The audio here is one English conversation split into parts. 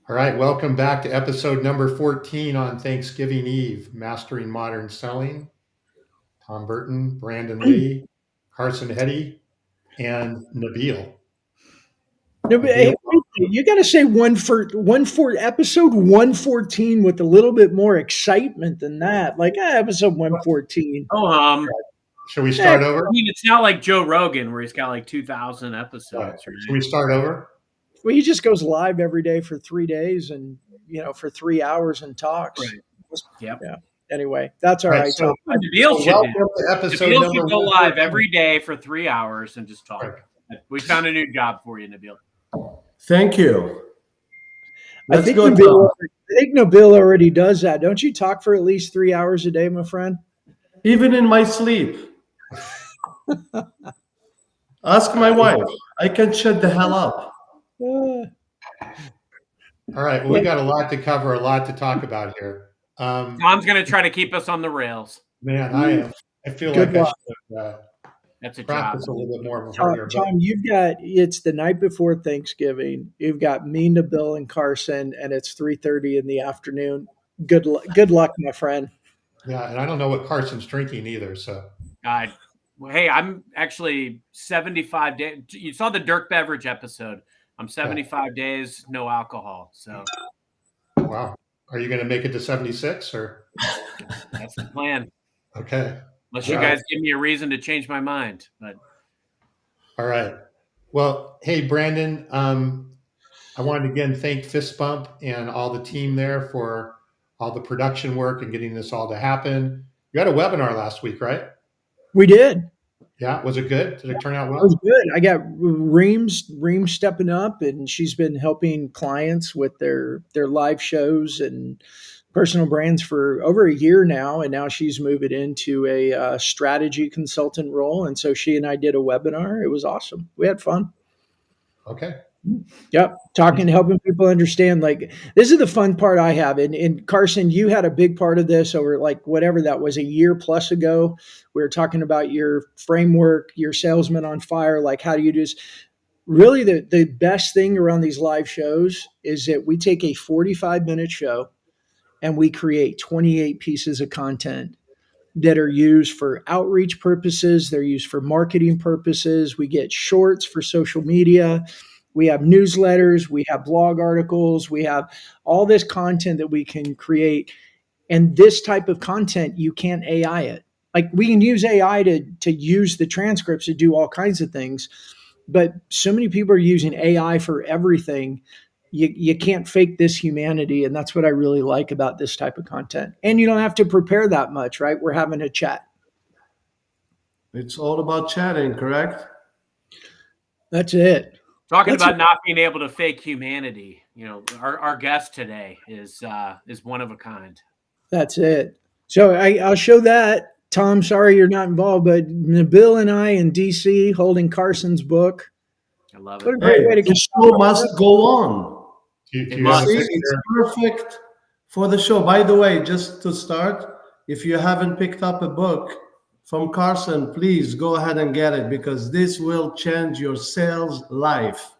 All right, welcome back to episode number 14 on Thanksgiving Eve, Mastering Modern Selling. Tom Burton, Brandon Lee, Carson Hetty, and Nabil. No, but hey, you got to say episode 114 with a little bit more excitement than that. Like episode 114. Should we start over? I mean, it's not like Joe Rogan where he's got like 2,000 episodes. Right. Should we start over? Well, he just goes live every day for 3 days and, for 3 hours and talks. Right. Yep. Yeah. Anyway, that's all right. So Nabil should go live every day for 3 hours and just talk. Right. We found a new job for you, Nabil. Thank you. I think Nabil already does that. Don't you talk for at least 3 hours a day, my friend? Even in my sleep. Ask my wife. I can shut the hell up. All right. Well, we got a lot to cover, a lot to talk about here. Tom's going to try to keep us on the rails. Man, I am. I feel like I should that's a practice job. A little bit more. Tom, it's the night before Thanksgiving. You've got me, Nabil, and Carson, and it's 3:30 in the afternoon. Good luck, my friend. Yeah, and I don't know what Carson's drinking either. So, hey, I'm actually 75 days. You saw the Dirk Beverage episode. I'm 75 days, no alcohol. So, wow. Are you going to make it to 76 or? That's the plan. Okay. Unless you guys give me a reason to change my mind. But all right. Well, hey, Brandon, I wanted to again thank Fist Bump and all the team there for all the production work and getting this all to happen. You had a webinar last week, right? We did. Yeah. Was it good? Did it turn out well? It was good. I got Reams stepping up, and she's been helping clients with their live shows and personal brands for over a year now. And now she's moving into a strategy consultant role. And so she and I did a webinar. It was awesome. We had fun. Okay. Yep. Helping people understand, like, this is the fun part I have. And Carson, you had a big part of this over whatever that was, a year plus ago. We were talking about your framework, your salesman on fire. Like, how do you do this? Really, the best thing around these live shows is that we take a 45-minute show and we create 28 pieces of content that are used for outreach purposes. They're used for marketing purposes. We get shorts for social media. We have newsletters, we have blog articles, we have all this content that we can create. And this type of content, you can't AI it. Like, we can use AI to use the transcripts to do all kinds of things, but so many people are using AI for everything. You can't fake this humanity. And that's what I really like about this type of content. And you don't have to prepare that much, right? We're having a chat. It's all about chatting, correct? That's it. Talking about not being able to fake humanity, our guest today is one of a kind. That's it. So I'll show that. Tom, sorry you're not involved, but Nabil and I in DC holding Carson's book. I love it. What a great way to the show must go on. It's perfect for the show. By the way, just to start, if you haven't picked up a book from Carson, please go ahead and get it, because this will change your sales life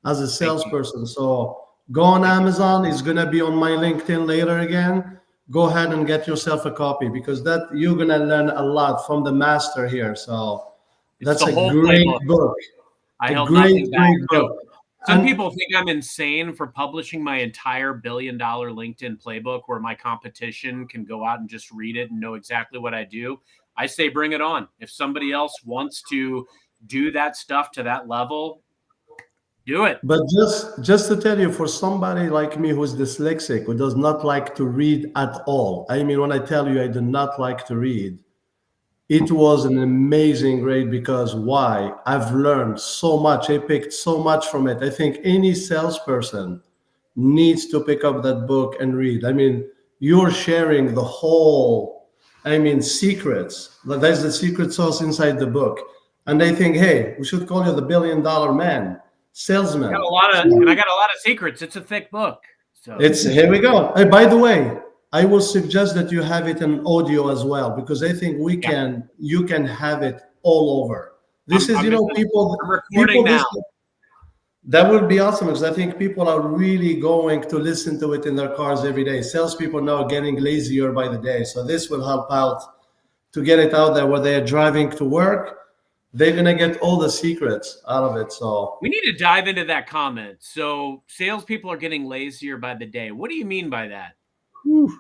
as a salesperson. So go on Amazon. It's going to be on my LinkedIn later again. Go ahead and get yourself a copy, because that you're going to learn a lot from the master here. So that's a great book. I held nothing back. Some people think I'm insane for publishing my entire $1 billion LinkedIn playbook where my competition can go out and just read it and know exactly what I do. I say bring it on. If somebody else wants to do that stuff to that level, do it. But just to tell you, for somebody like me who's dyslexic, who does not like to read at all, I mean, when I tell you I do not like to read, it was an amazing grade, because why? I've learned so much. I picked so much from it. I think any salesperson needs to pick up that book and read. I mean, you're sharing the whole, secrets. There's the secret sauce inside the book. And they think, hey, we should call you the $1 billion man, salesman. I got a lot of secrets. It's a thick book. So here we go. Hey, by the way, I will suggest that you have it in audio as well, because I think you can have it all over. This is, people. I'm recording now. That would be awesome because I think people are really going to listen to it in their cars every day. Salespeople now are getting lazier by the day. So this will help out to get it out there where they're driving to work. They're going to get all the secrets out of it. So we need to dive into that comment. So salespeople are getting lazier by the day. What do you mean by that? Whew.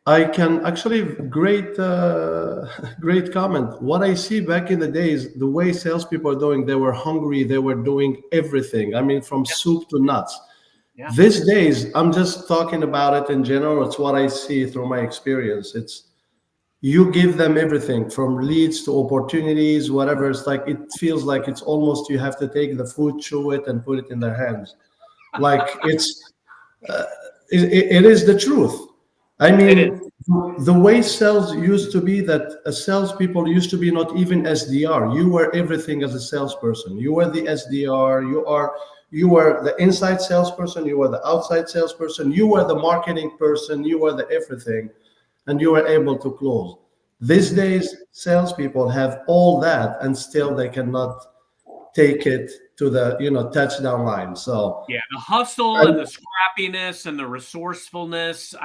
I can actually great comment. What I see back in the days, the way salespeople are doing, they were hungry, they were doing everything. I mean, from soup to nuts. Yeah. These days, I'm just talking about it in general. It's what I see through my experience. It's you give them everything from leads to opportunities, whatever. It's like it feels like it's almost you have to take the food, chew it, and put it in their hands. Like it's it is the truth. I mean, the way sales used to be that salespeople used to be not even SDR. You were everything as a salesperson. You were the SDR. You were the inside salesperson. You were the outside salesperson. You were the marketing person. You were the everything, and you were able to close. These days, salespeople have all that, and still they cannot take it to the touchdown line. So yeah, the hustle and the scrappiness and the resourcefulness.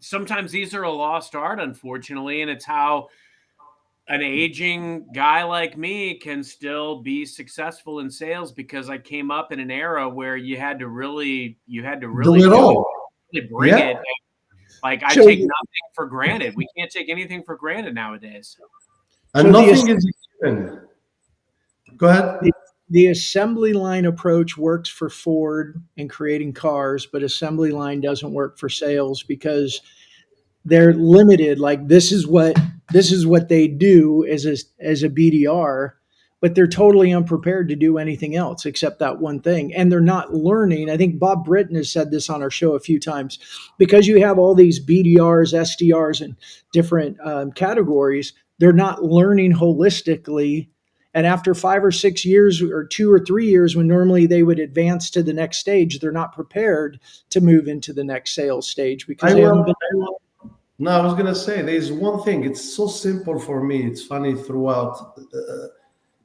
Sometimes these are a lost art, unfortunately, and it's how an aging guy like me can still be successful in sales because I came up in an era where you had to really do it all, really bring it. Like I take nothing for granted. We can't take anything for granted nowadays. And nothing is given. Go ahead. The assembly line approach works for Ford in creating cars, but assembly line doesn't work for sales because they're limited. Like this is what they do as a BDR, but they're totally unprepared to do anything else except that one thing. And they're not learning. I think Bob Britton has said this on our show a few times, because you have all these BDRs, SDRs, and different categories. They're not learning holistically. And after 5 or 6 years or 2 or 3 years, when normally they would advance to the next stage, they're not prepared to move into the next sales stage because they haven't been. No, I was going to say, there's one thing. It's so simple for me. It's funny throughout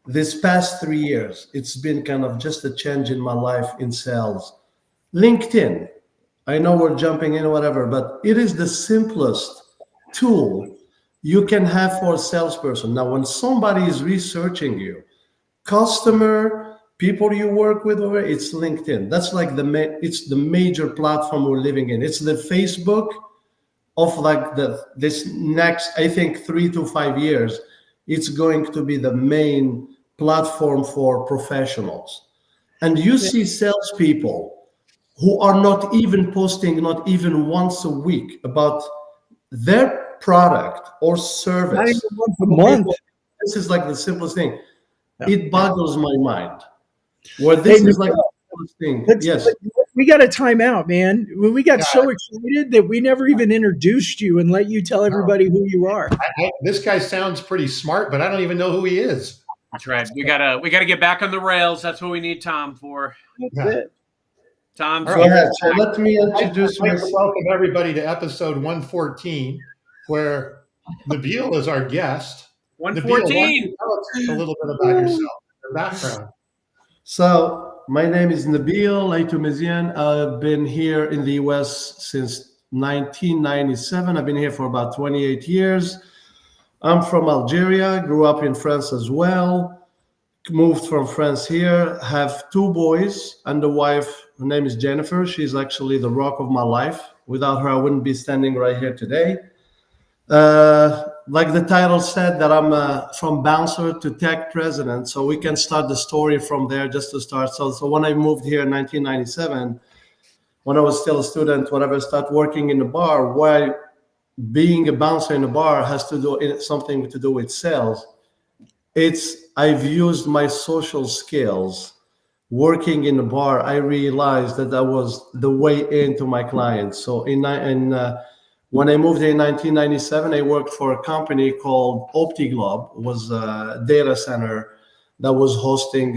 this past 3 years. It's been kind of just a change in my life in sales. LinkedIn. I know we're jumping in or whatever, but it is the simplest tool you can have for a salesperson. Now, when somebody is researching you, customer, people you work with, it's LinkedIn. That's like it's the major platform we're living in. It's the Facebook of like this next, I think, 3 to 5 years. It's going to be the main platform for professionals. And you see salespeople who are not even posting, not even once a week, about their product or service. Not even once a month. This is like the simplest thing. Yeah. It boggles my mind. Where this is like the simplest thing. Yes. We got a timeout, man. We got so excited that we never even introduced you and let you tell everybody who you are. This guy sounds pretty smart, but I don't even know who he is. That's right. We gotta get back on the rails. That's what we need Tom for. That's it. Tom, go ahead. So let me introduce myself. Welcome everybody to episode 114. Where Nabil is our guest. 114. Nabil, tell us a little bit about yourself, your background. So my name is Nabil Aitoumeziane. I've been here in the U.S. since 1997. I've been here for about 28 years. I'm from Algeria, grew up in France as well, moved from France here, have 2 boys and a wife. Her name is Jennifer. She's actually the rock of my life. Without her, I wouldn't be standing right here today. Like the title said, that I'm from bouncer to tech president. So we can start the story from there just to start. So when I moved here in 1997, when I was still a student, whenever I started working in a bar, why being a bouncer in a bar has to do something to do with sales. I've used my social skills working in a bar. I realized that was the way into my clients. So when I moved here in 1997, I worked for a company called OptiGlobe. It was a data center that was hosting.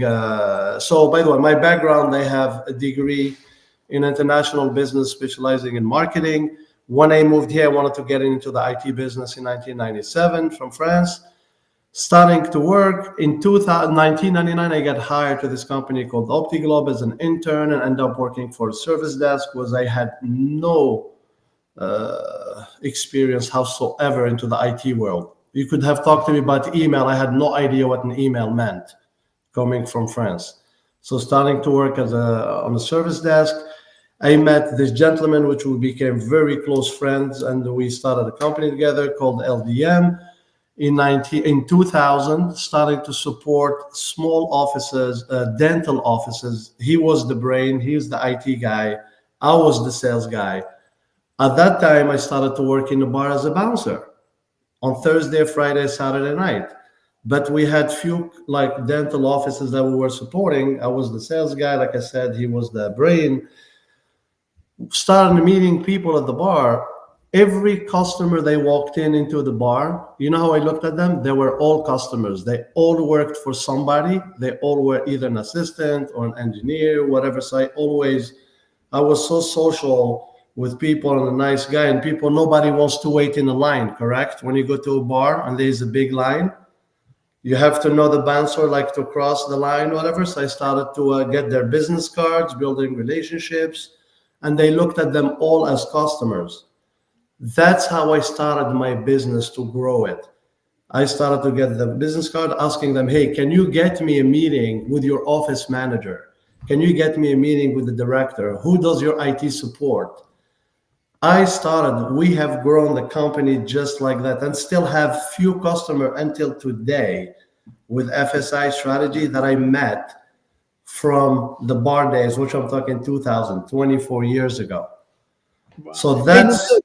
So by the way, my background, I have a degree in international business specializing in marketing. When I moved here, I wanted to get into the IT business in 1997 from France. Starting to work in 1999, I got hired to this company called OptiGlobe as an intern and ended up working for a service desk because I had no experience howsoever into the IT world. You could have talked to me about email. I had no idea what an email meant coming from France. So starting to work on the service desk, I met this gentleman, which we became very close friends, and we started a company together called LDM. In 2000, starting to support small offices, dental offices. He was the brain, he was the IT guy, I was the sales guy. At that time, I started to work in the bar as a bouncer on Thursday, Friday, Saturday night. But we had few like dental offices that we were supporting. I was the sales guy, like I said, he was the brain. Started meeting people at the bar. Every customer they walked into the bar, you know how I looked at them? They were all customers. They all worked for somebody. They all were either an assistant or an engineer, whatever. So I was so social with people and a nice guy, and people, nobody wants to wait in a line, correct? When you go to a bar and there's a big line, you have to know the bouncer, like to cross the line, whatever. So I started to get their business cards, building relationships, and they looked at them all as customers. That's how I started my business to grow it. I started to get the business card, asking them, hey, can you get me a meeting with your office manager? Can you get me a meeting with the director? Who does your IT support? We have grown the company just like that and still have few customers until today with FSI strategy that I met from the bar days, which I'm talking 2000, 24 years ago. Wow. So that's...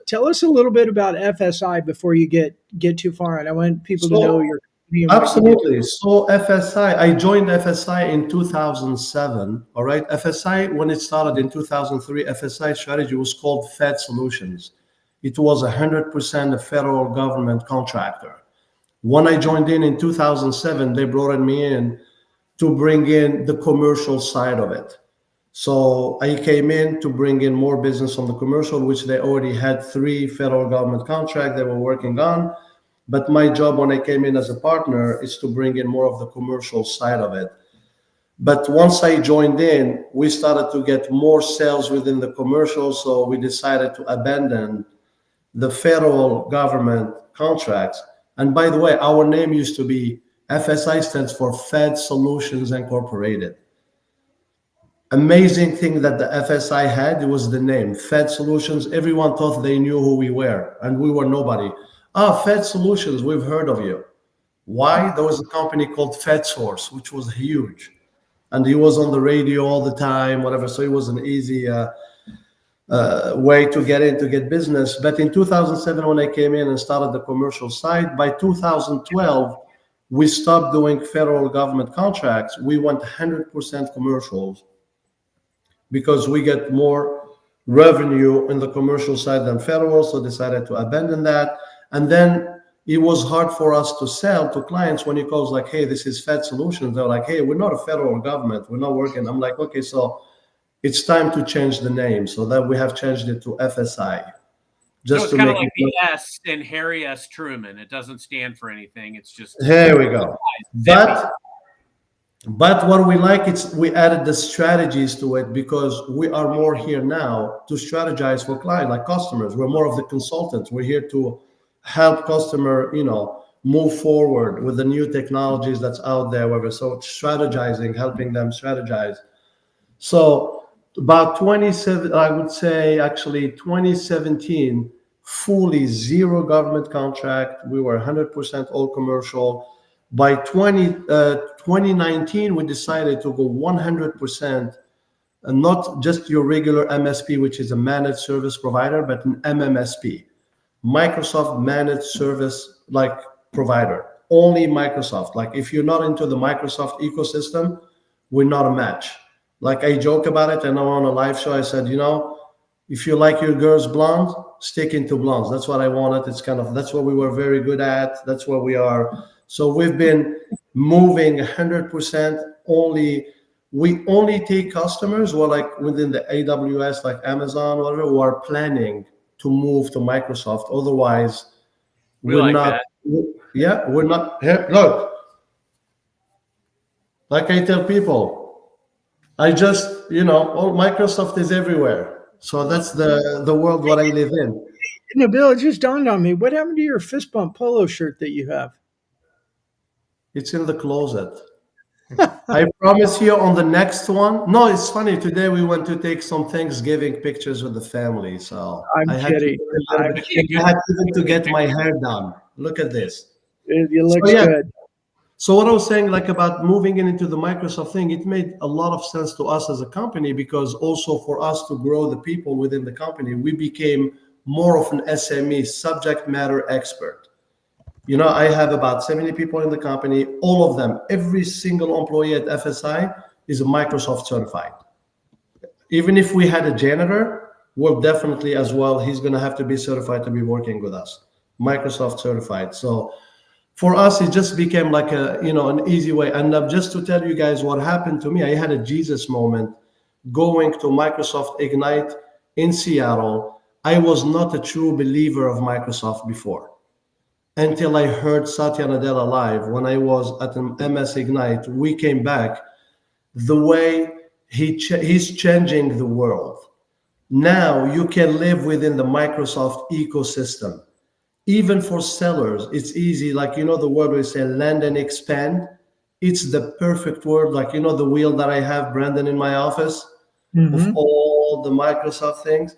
Tell us a little bit about FSI before you get too far. And I want people to know your company. Absolutely. So FSI, I joined FSI in 2007. All right. FSI, when it started in 2003, FSI strategy was called Fed Solutions. It was 100% a federal government contractor. When I joined in 2007, they brought me in to bring in the commercial side of it. So I came in to bring in more business on the commercial, which they already had 3 federal government contracts they were working on. But my job when I came in as a partner is to bring in more of the commercial side of it. But once I joined in, we started to get more sales within the commercial. So we decided to abandon the federal government contracts. And by the way, our name used to be FSI, stands for Fed Solutions Incorporated. Amazing thing that the FSI had, it was the name Fed Solutions. Everyone thought they knew who we were, and we were nobody. Fed Solutions, we've heard of you. Why? There was a company called FedSource, which was huge, and he was on the radio all the time, whatever. So it was an easy way to get in, to get business. But in 2007, when I came in and started the commercial side, by 2012, we stopped doing federal government contracts. We went 100% commercials, because we get more revenue in the commercial side than federal, so decided to abandon that. And then it was hard for us to sell to clients when he calls like, hey, this is Fed Solutions. They're like, hey, we're not a federal government. We're not working. I'm like, okay, so it's time to change the name. So that we have changed it to FSI. Just so it's kind of like the S in Harry S. Truman. It doesn't stand for anything. It's just... Here we go. But what we like, we added the strategies to it because we are more here now to strategize for clients, like customers. We're more of the consultants. We're here to help customer, move forward with the new technologies that's out there, whatever. So strategizing, helping them strategize. So about 2017, fully zero government contract. We were 100% all commercial. By 2019, we decided to go 100%, and not just your regular MSP, which is a managed service provider, but an MMSP, Microsoft Managed Service provider. Only Microsoft. Like if you're not into the Microsoft ecosystem, we're not a match. Like I joke about it, and on a live show, I said, if you like your girls blonde, stick into blondes. That's what I wanted. That's what we were very good at. That's what we are. So we've been moving 100% we only take customers who are like within the AWS, like Amazon, whatever, who are planning to move to Microsoft. Otherwise, we're not. Yeah, we're not here. Look, like I tell people, I just, all Microsoft is everywhere. So that's the world what I live in. Nabil, it just dawned on me. What happened to your fist bump polo shirt that you have? It's in the closet. I promise you on the next one. No, it's funny. Today we went to take some Thanksgiving pictures with the family. So I'm I had to, kidding. I had even to get my hair done. Look at this. It So looks yeah. good. So what I was saying, like about moving into the Microsoft thing, it made a lot of sense to us as a company because also for us to grow the people within the company, we became more of an SME, subject matter expert. I have about 70 people in the company. All of them, every single employee at FSI is Microsoft certified. Even if we had a janitor, well, definitely as well, he's going to have to be certified to be working with us, Microsoft certified. So for us, it just became like an easy way. And just to tell you guys what happened to me, I had a Jesus moment going to Microsoft Ignite in Seattle. I was not a true believer of Microsoft before until I heard Satya Nadella live when I was at an MS Ignite. We came back. The way he's changing the world. Now you can live within the Microsoft ecosystem. Even for sellers, it's easy. Like, the word we say land and expand. It's the perfect word. Like, the wheel that I have, Brandon, in my office of all the Microsoft things.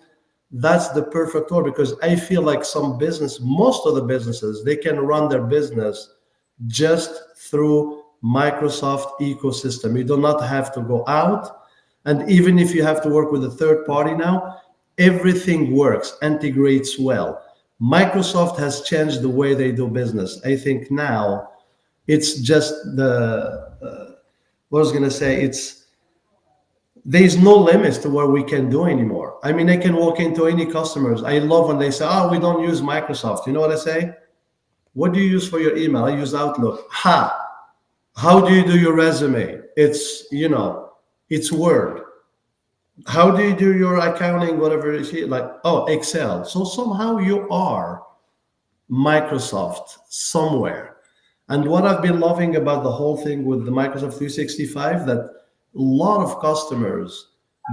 That's the perfect word because I feel like most of the businesses, they can run their business just through Microsoft ecosystem. You do not have to go out. And even if you have to work with a third party now, everything works, integrates well. Microsoft has changed the way they do business. I think now it's just what I was going to say, there's no limits to what we can do anymore. I mean, I can walk into any customers. I love when they say, oh, we don't use Microsoft. You know what I say? What do you use for your email? I use Outlook. How do you do your resume? It's Word. How do you do your accounting, whatever it is? Like, oh, Excel. So somehow you are Microsoft somewhere. And what I've been loving about the whole thing with the Microsoft 365, that a lot of customers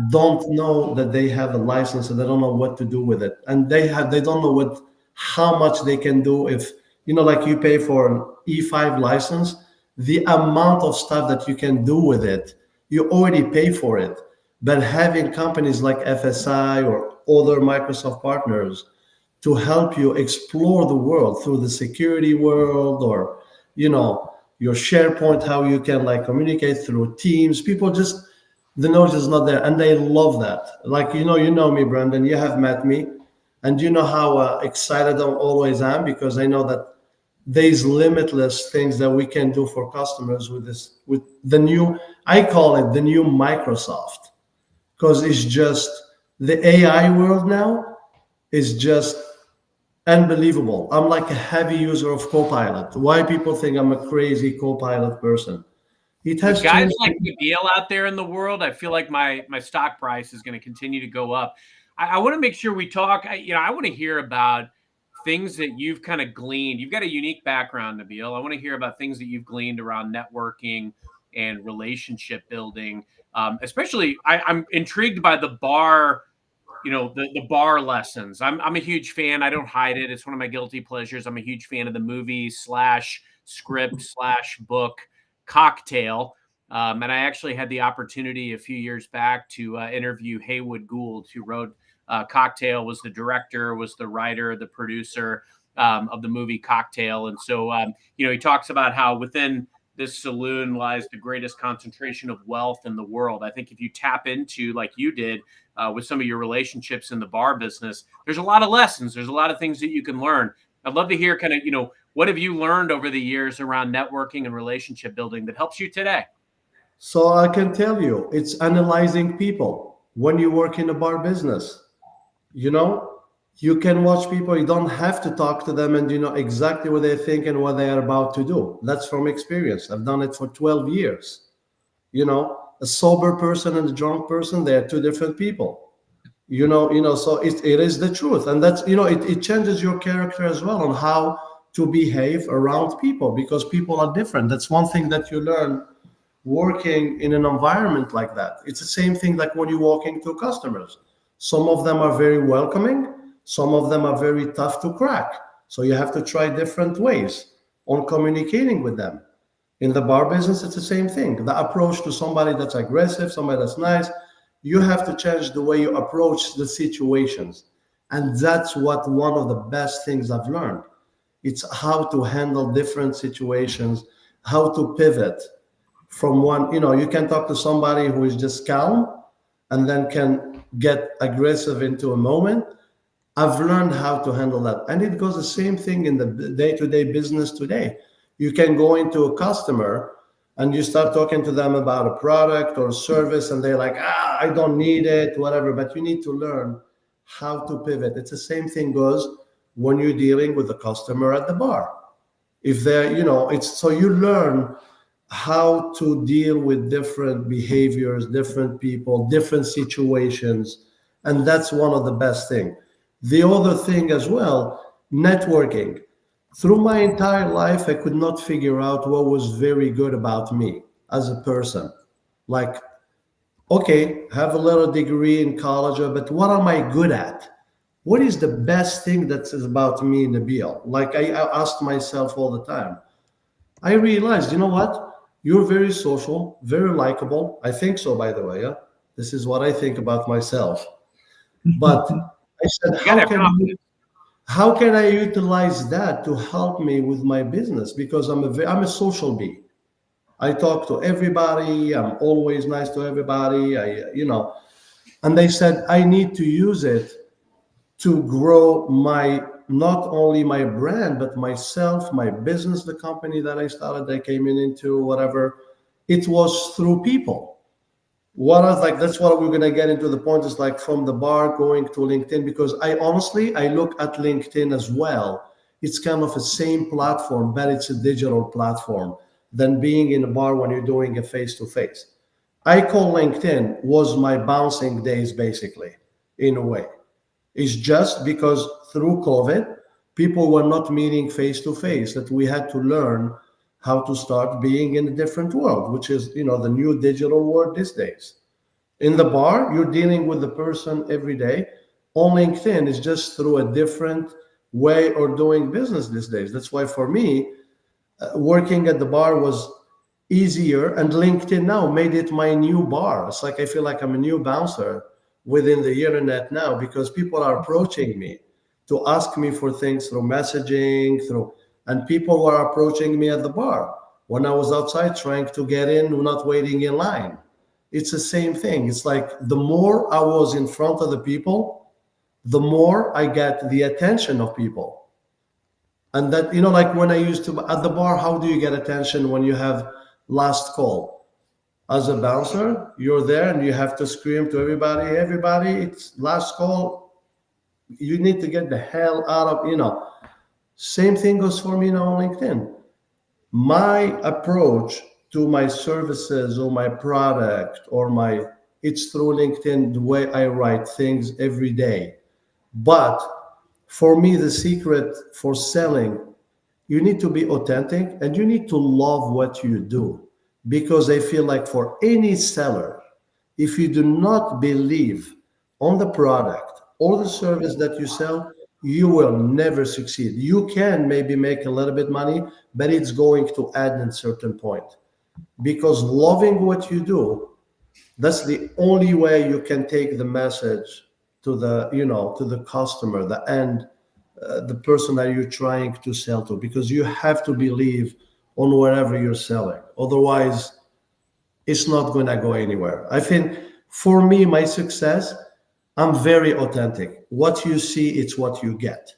don't know that they have a license and they don't know what to do with it. And they don't know how much they can do if, like you pay for an E5 license, the amount of stuff that you can do with it, you already pay for it. But having companies like FSI or other Microsoft partners to help you explore the world through the security world or, your SharePoint, how you can communicate through Teams. People just, the knowledge is not there. And they love that. Like, you know me, Brandon, you have met me and you know how excited I always am because I know that there's limitless things that we can do for customers with the new, I call it the new Microsoft. Because it's just the AI world now is just unbelievable. I'm like a heavy user of Copilot. Why people think I'm a crazy Copilot person? It has With guys changed. like Nabil out there in the world, I feel like my stock price is going to continue to go up. I want to make sure we talk. I want to hear about things that you've kind of gleaned. You've got a unique background, Nabil. I want to hear about things that you've gleaned around networking and relationship building. Especially, I'm intrigued by the bar, the bar lessons. I'm a huge fan. I don't hide it. It's one of my guilty pleasures. I'm a huge fan of the movie / script / book Cocktail. And I actually had the opportunity a few years back to interview Haywood Gould, who wrote Cocktail, was the director, was the writer, the producer of the movie Cocktail. And so, he talks about how within this saloon lies the greatest concentration of wealth in the world. I think if you tap into, like you did with some of your relationships in the bar business, there's a lot of lessons. There's a lot of things that you can learn. I'd love to hear kind of, what have you learned over the years around networking and relationship building that helps you today? So I can tell you, it's analyzing people when you work in a bar business. You can watch people. You don't have to talk to them and you know exactly what they think and what they are about to do. That's from experience. I've done it for 12 years. A sober person and a drunk person, they are two different people. So it is the truth. And that's, it changes your character as well on how to behave around people, because people are different. That's one thing that you learn working in an environment like that. It's the same thing like when you're walking to customers. Some of them are very welcoming, some of them are very tough to crack. So you have to try different ways on communicating with them. In the bar business, it's the same thing. The approach to somebody that's aggressive, somebody that's nice, you have to change the way you approach the situations. And that's what one of the best things I've learned. It's how to handle different situations, how to pivot from one, you can talk to somebody who is just calm and then can get aggressive into a moment. I've learned how to handle that. And it goes the same thing in the day-to-day business today. You can go into a customer and you start talking to them about a product or a service, and they're like, I don't need it, whatever. But you need to learn how to pivot. It's the same thing goes when you're dealing with a customer at the bar. If they're, it's so you learn how to deal with different behaviors, different people, different situations. And that's one of the best things. The other thing as well, networking. Through my entire life, I could not figure out what was very good about me as a person. Like, okay, have a little degree in college, but what am I good at? What is the best thing that is about me, Nabil? Like I asked myself all the time. I realized, you know what? You're very social, very likable. I think so, by the way. Yeah? This is what I think about myself. But I said, how can I utilize that to help me with my business? Because I'm a social bee. I talk to everybody. I'm always nice to everybody. And they said, I need to use it to grow not only my brand, but myself, my business, the company that I started, I came into, whatever. It was through people. That's what we're going to get into the point is like from the bar going to LinkedIn, because I look at LinkedIn as well. It's kind of the same platform, but it's a digital platform than being in a bar when you're doing a face-to-face. I call LinkedIn was my bouncing days, basically, in a way. It's just because through COVID, people were not meeting face-to-face, that we had to learn how to start being in a different world, which is, the new digital world these days. In the bar, you're dealing with the person every day. On LinkedIn, it's just through a different way of doing business these days. That's why for me, working at the bar was easier, and LinkedIn now made it my new bar. It's like I feel like I'm a new bouncer within the internet now, because people are approaching me to ask me for things through messaging, and people were approaching me at the bar when I was outside trying to get in, not waiting in line. It's the same thing. It's like the more I was in front of the people, the more I get the attention of people. And that, like when I used to, at the bar, how do you get attention when you have last call? As a bouncer, you're there and you have to scream to everybody, it's last call. You need to get the hell out of, Same thing goes for me now on LinkedIn. My approach to my services or my product it's through LinkedIn, the way I write things every day. But for me, the secret for selling, you need to be authentic and you need to love what you do. Because I feel like for any seller, if you do not believe on the product or the service that you sell, you will never succeed. You can maybe make a little bit money, but it's going to add at a certain point. Because loving what you do, that's the only way you can take the message to the customer, the person that you're trying to sell to, because you have to believe on whatever you're selling. Otherwise, it's not going to go anywhere. I think for me, my success, I'm very authentic. What you see, it's what you get.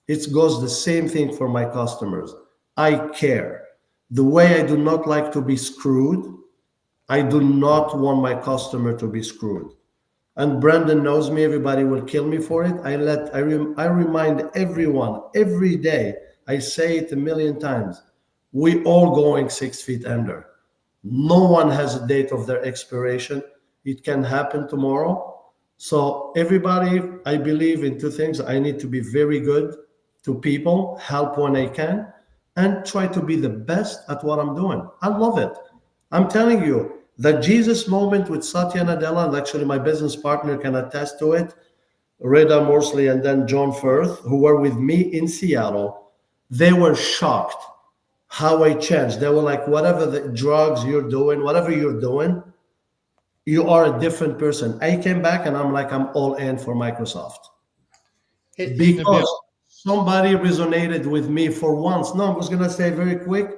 It goes the same thing for my customers. I care. The way I do not like to be screwed, I do not want my customer to be screwed. And Brandon knows me, everybody will kill me for it. I remind everyone every day, I say it a million times, we all going 6 feet under. No one has a date of their expiration. It can happen tomorrow. So everybody, I believe in two things. I need to be very good to people, help when I can, and try to be the best at what I'm doing. I love it. I'm telling you, the Jesus moment with Satya Nadella, and actually my business partner can attest to it, Reda Morsley and then John Firth, who were with me in Seattle, they were shocked how I changed. They were like, whatever the drugs you're doing, whatever you're doing, you are a different person. I came back and I'm like, I'm all in for Microsoft. Hey, Nabil, Because somebody resonated with me for once. No, I was going to say very quick.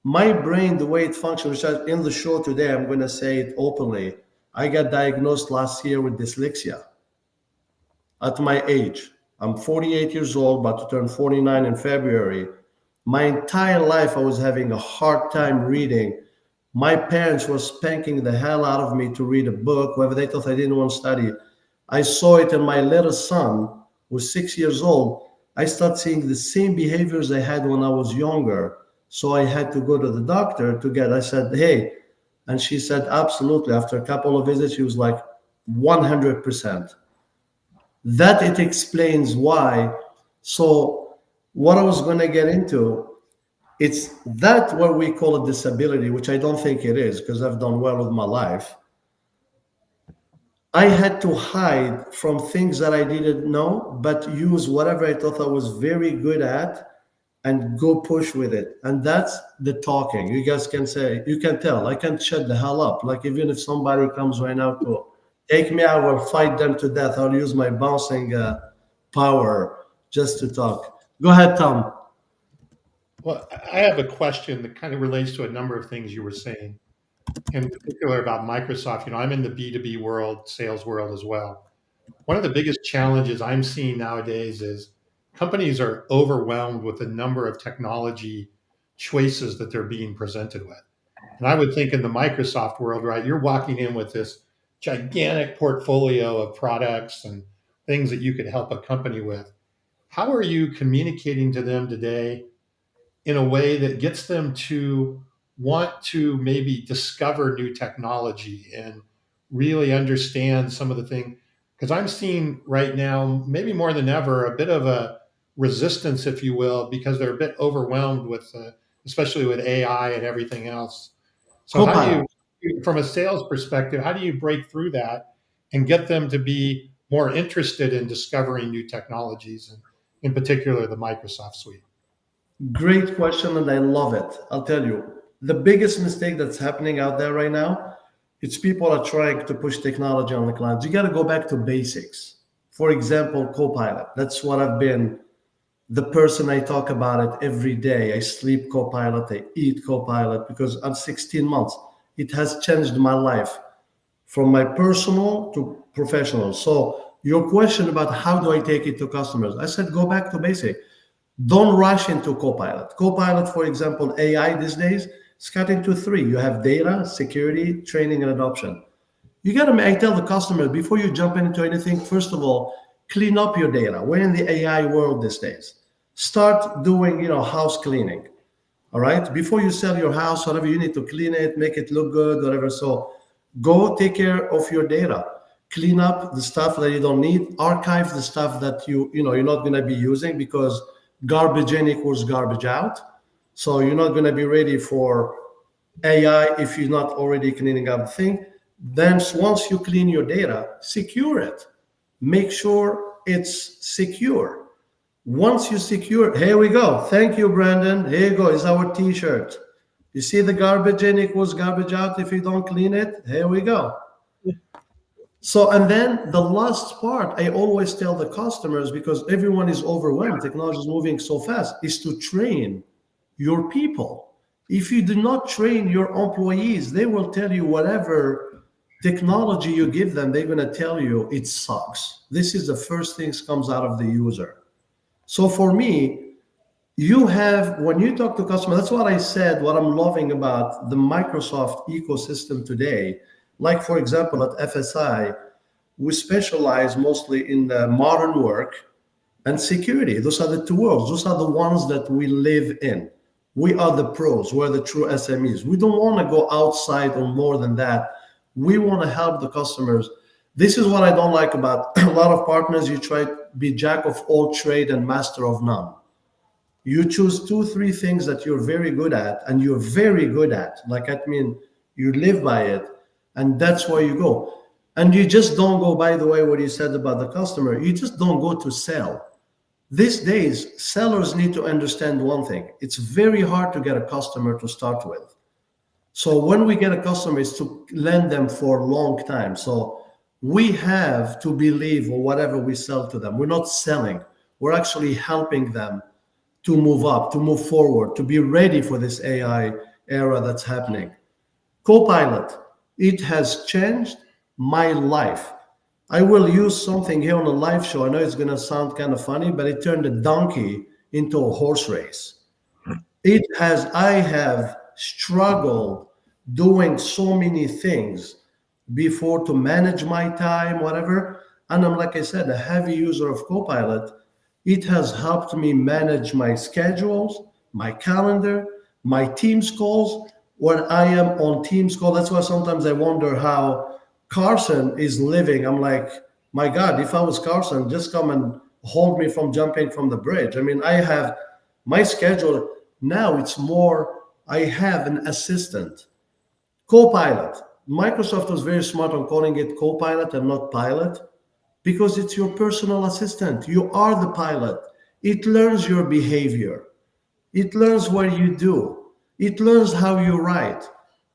My brain, the way it functions, which in the show today, I'm going to say it openly. I got diagnosed last year with dyslexia at my age. I'm 48 years old, about to turn 49 in February. My entire life, I was having a hard time reading. My parents were spanking the hell out of me to read a book, whether they thought I didn't want to study. I saw it in my little son, who's 6 years old. I started seeing the same behaviors I had when I was younger. So I had to go to the doctor I said, hey, and she said, absolutely. After a couple of visits, she was like, 100%. That it explains why. So what I was going to get into, it's that what we call a disability, which I don't think it is because I've done well with my life. I had to hide from things that I didn't know, but use whatever I thought I was very good at and go push with it. And that's the talking. You guys can say, you can tell, I can't shut the hell up. Like even if somebody comes right now to take me, I will fight them to death. I'll use my bouncing power just to talk. Go ahead, Tom. well, I have a question that kind of relates to a number of things you were saying, in particular about Microsoft. You know, I'm in the B2B world, sales world as well. One of the biggest challenges I'm seeing nowadays is companies are overwhelmed with the number of technology choices that they're being presented with. And I would think in the Microsoft world, right, you're walking in with this gigantic portfolio of products and things that you could help a company with. How are you communicating to them today in a way that gets them to want to maybe discover new technology and really understand some of the things? Because I'm seeing right now, maybe more than ever, a bit of a resistance, if you will, because they're a bit overwhelmed with, especially with AI and everything else. So how do you, from a sales perspective, how do you break through that and get them to be more interested in discovering new technologies, and in particular the Microsoft suite? Great question, and I love it. I'll tell you, the biggest mistake that's happening out there right now, it's people are trying to push technology on the clients. You got to go back to basics. For example, Copilot. That's what I've been, the person I talk about it every day. I sleep Copilot, I eat Copilot because I'm 16 months. It has changed my life from my personal to professional. So your question about how do I take it to customers? I said, go back to basic. Don't rush into Copilot. Copilot, for example, AI these days, it's cut into three. You have data, security, training, and adoption. You got to, I tell the customer, before you jump into anything, first of all, clean up your data. We're in the AI world these days. Start doing, house cleaning. All right. Before you sell your house, whatever, you need to clean it, make it look good, whatever. So go take care of your data. Clean up the stuff that you don't need. Archive the stuff that you're not going to be using, because garbage in equals garbage out. So you're not going to be ready for AI if you're not already cleaning up the thing. Then once you clean your data, secure it. Make sure it's secure. Once you secure, here we go. Thank you, Brandon. Here you go. It's our t-shirt. You see the garbage in equals garbage out if you don't clean it? Here we go. So, and then the last part, I always tell the customers, because everyone is overwhelmed, technology is moving so fast, is to train your people. If you do not train your employees, they will tell you whatever technology you give them, they're going to tell you it sucks. This is the first thing that comes out of the user. So for me, when you talk to customers, that's what I said, what I'm loving about the Microsoft ecosystem today. Like, for example, at FSI, we specialize mostly in the modern work and security. Those are the two worlds. Those are the ones that we live in. We are the pros. We're the true SMEs. We don't want to go outside or more than that. We want to help the customers. This is what I don't like about lot of partners, you try to be jack of all trade and master of none. You choose 2, 3 things that you're very good at, and you're very good at. Like, I mean, you live by it, and that's where you go. And you just don't go, by the way, what you said about the customer, you just don't go to sell. These days, sellers need to understand one thing. It's very hard to get a customer to start with. So when we get a customer, it's to lend them for a long time. So we have to believe or whatever we sell to them. We're not selling. We're actually helping them to move up, to move forward, to be ready for this AI era that's happening. Copilot, it has changed my life. I will use something here on a live show. I know it's going to sound kind of funny, but it turned a donkey into a horse race. I have struggled doing so many things before to manage my time, whatever. And I'm, like I said, a heavy user of Copilot. It has helped me manage my schedules, my calendar, my Teams calls. When I am on Teams call, that's why sometimes I wonder how Carson is living. I'm like, my God, if I was Carson, just come and hold me from jumping from the bridge. I mean, I have my schedule now. It's more, I have an assistant. Copilot. Microsoft was very smart on calling it Copilot and not Pilot, because it's your personal assistant. You are the pilot. It learns your behavior. It learns what you do. It learns how you write.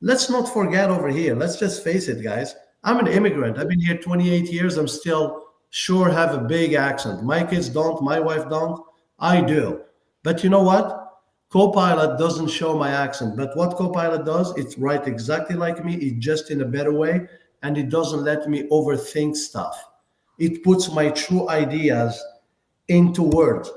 Let's not forget over here. Let's just face it, guys. I'm an immigrant. I've been here 28 years. I'm still sure have a big accent. My kids don't. My wife don't. I do. But you know what? Copilot doesn't show my accent. But what Copilot does, it writes exactly like me. It just in a better way. And it doesn't let me overthink stuff. It puts my true ideas into words.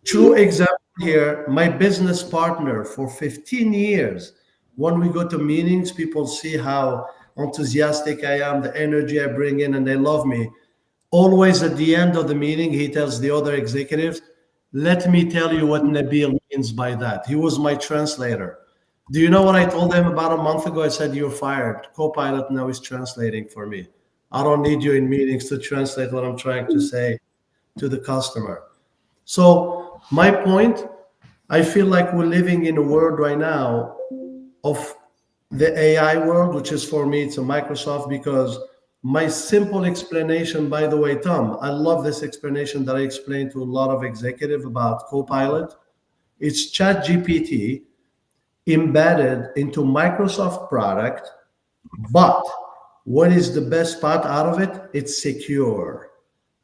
True example here, my business partner for 15 years. When we go to meetings, people see how enthusiastic I am, the energy I bring in, and they love me. Always at the end of the meeting, he tells the other executives, let me tell you what Nabil means by that. He was my translator. Do you know what I told them about a month ago? I said, you're fired. Copilot now is translating for me. I don't need you in meetings to translate what I'm trying to say to the customer. So my point, I feel like we're living in a world right now of the AI world, which is for me, it's a Microsoft, because my simple explanation, by the way, Tom, I love this explanation that I explained to a lot of executives about Copilot. It's ChatGPT embedded into Microsoft product, but what is the best part out of it? It's secure.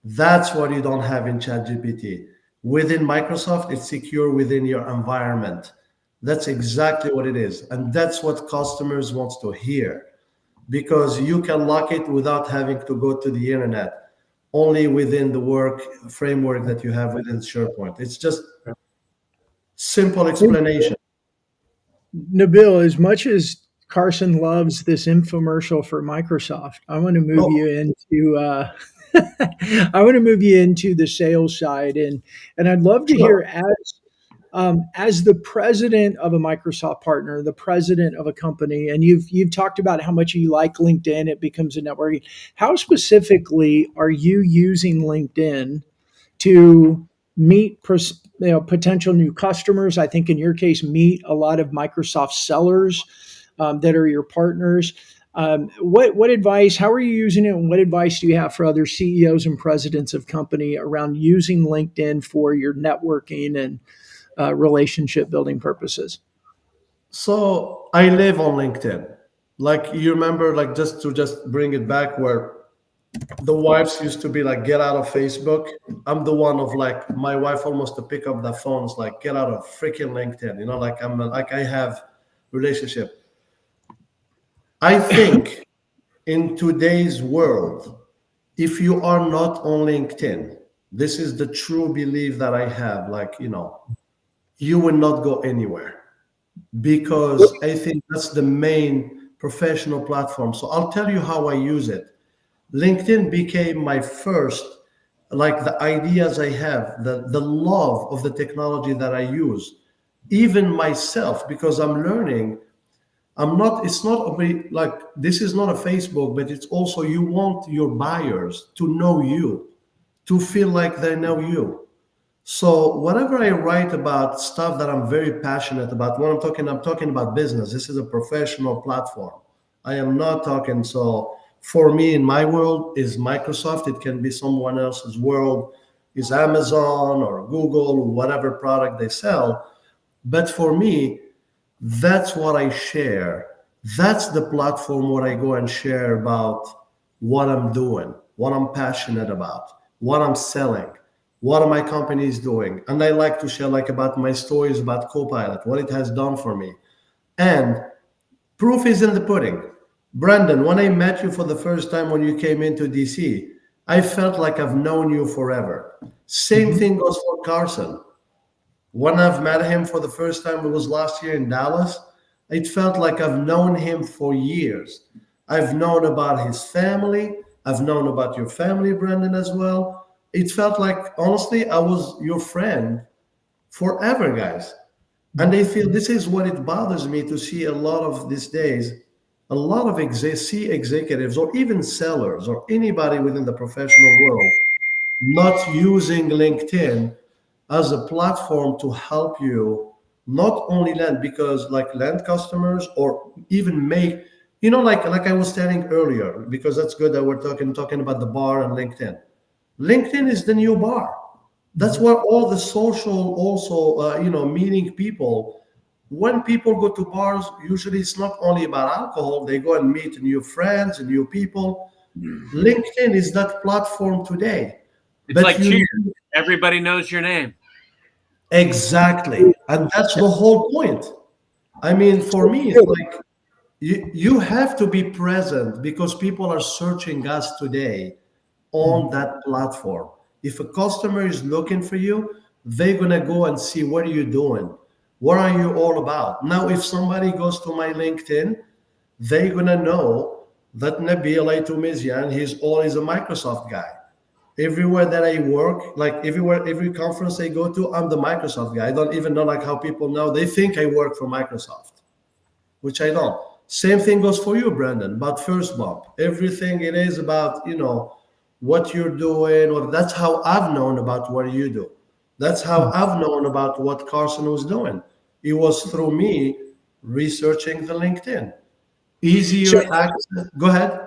That's what you don't have in ChatGPT. Within Microsoft, it's secure within your environment. That's exactly what it is. And that's what customers want to hear, because you can lock it without having to go to the internet, only within the work framework that you have within SharePoint. It's just simple explanation. Nabil, as much as Carson loves this infomercial for Microsoft, I want to move you into I want to move you into the sales side, and I'd love to hear, as the president of a Microsoft partner, the president of a company, and you've talked about how much you like LinkedIn. It becomes a networking. How specifically are you using LinkedIn to meet potential new customers? I think in your case, meet a lot of Microsoft sellers that are your partners. What advice, how are you using it, and what advice do you have for other CEOs and presidents of company around using LinkedIn for your networking and relationship building purposes? So I live on LinkedIn. Like, you remember, like, just bring it back, where the wives used to be like, get out of Facebook. I'm the one of, like, my wife almost to pick up the phones, like, get out of freaking LinkedIn. You know, like, I have relationship. I think in today's world, if you are not on LinkedIn, this is the true belief that I have, like, you know, you will not go anywhere, because I think that's the main professional platform. So I'll tell you how I use it. LinkedIn became my first, like, the ideas I have, the love of the technology that I use, even myself, because I'm learning. It's not like, this is not a Facebook, but it's also, you want your buyers to know you, to feel like they know you. So whatever I write about stuff that I'm very passionate about, when I'm talking about business. This is a professional platform. I am not talking. So for me, in my world is Microsoft. It can be someone else's world, is Amazon or Google, whatever product they sell. But for me, that's what I share. That's the platform where I go and share about what I'm doing, what I'm passionate about, what I'm selling, what are my companies doing. And I like to share like about my stories about Copilot, what it has done for me. And proof is in the pudding. Brandon, when I met you for the first time when you came into DC, I felt like I've known you forever. Same thing goes for Carson. When I've met him for the first time, it was last year in Dallas. It felt like I've known him for years. I've known about his family. I've known about your family, Brandon, as well. It felt like, honestly, I was your friend forever, guys. And I feel this is what it bothers me to see a lot of these days, a lot of executives or even sellers or anybody within the professional world not using LinkedIn as a platform to help you not only land, because like land customers or even make, like I was telling earlier, because that's good that we're talking about the bar and LinkedIn. LinkedIn is the new bar. That's where all the social also, meeting people. When people go to bars, usually it's not only about alcohol. They go and meet new friends and new people. LinkedIn is that platform today. It's But like Cheers. Everybody knows your name. Exactly. And that's the whole point. I mean, for me, it's like you have to be present because people are searching us today on that platform. If a customer is looking for you, they're going to go and see what are you doing? What are you all about? Now, if somebody goes to my LinkedIn, they're going to know that Nabil Aitoumeziane, he's always a Microsoft guy. Everywhere that I work, like every conference I go to, I'm the Microsoft guy. I don't even know like how people know. They think I work for Microsoft, which I don't. Same thing goes for you, Brandon, about First Bump. Everything it is about, what you're doing. That's how I've known about what you do. That's how I've known about what Carson was doing. It was through me researching the LinkedIn. Easier access. Go ahead.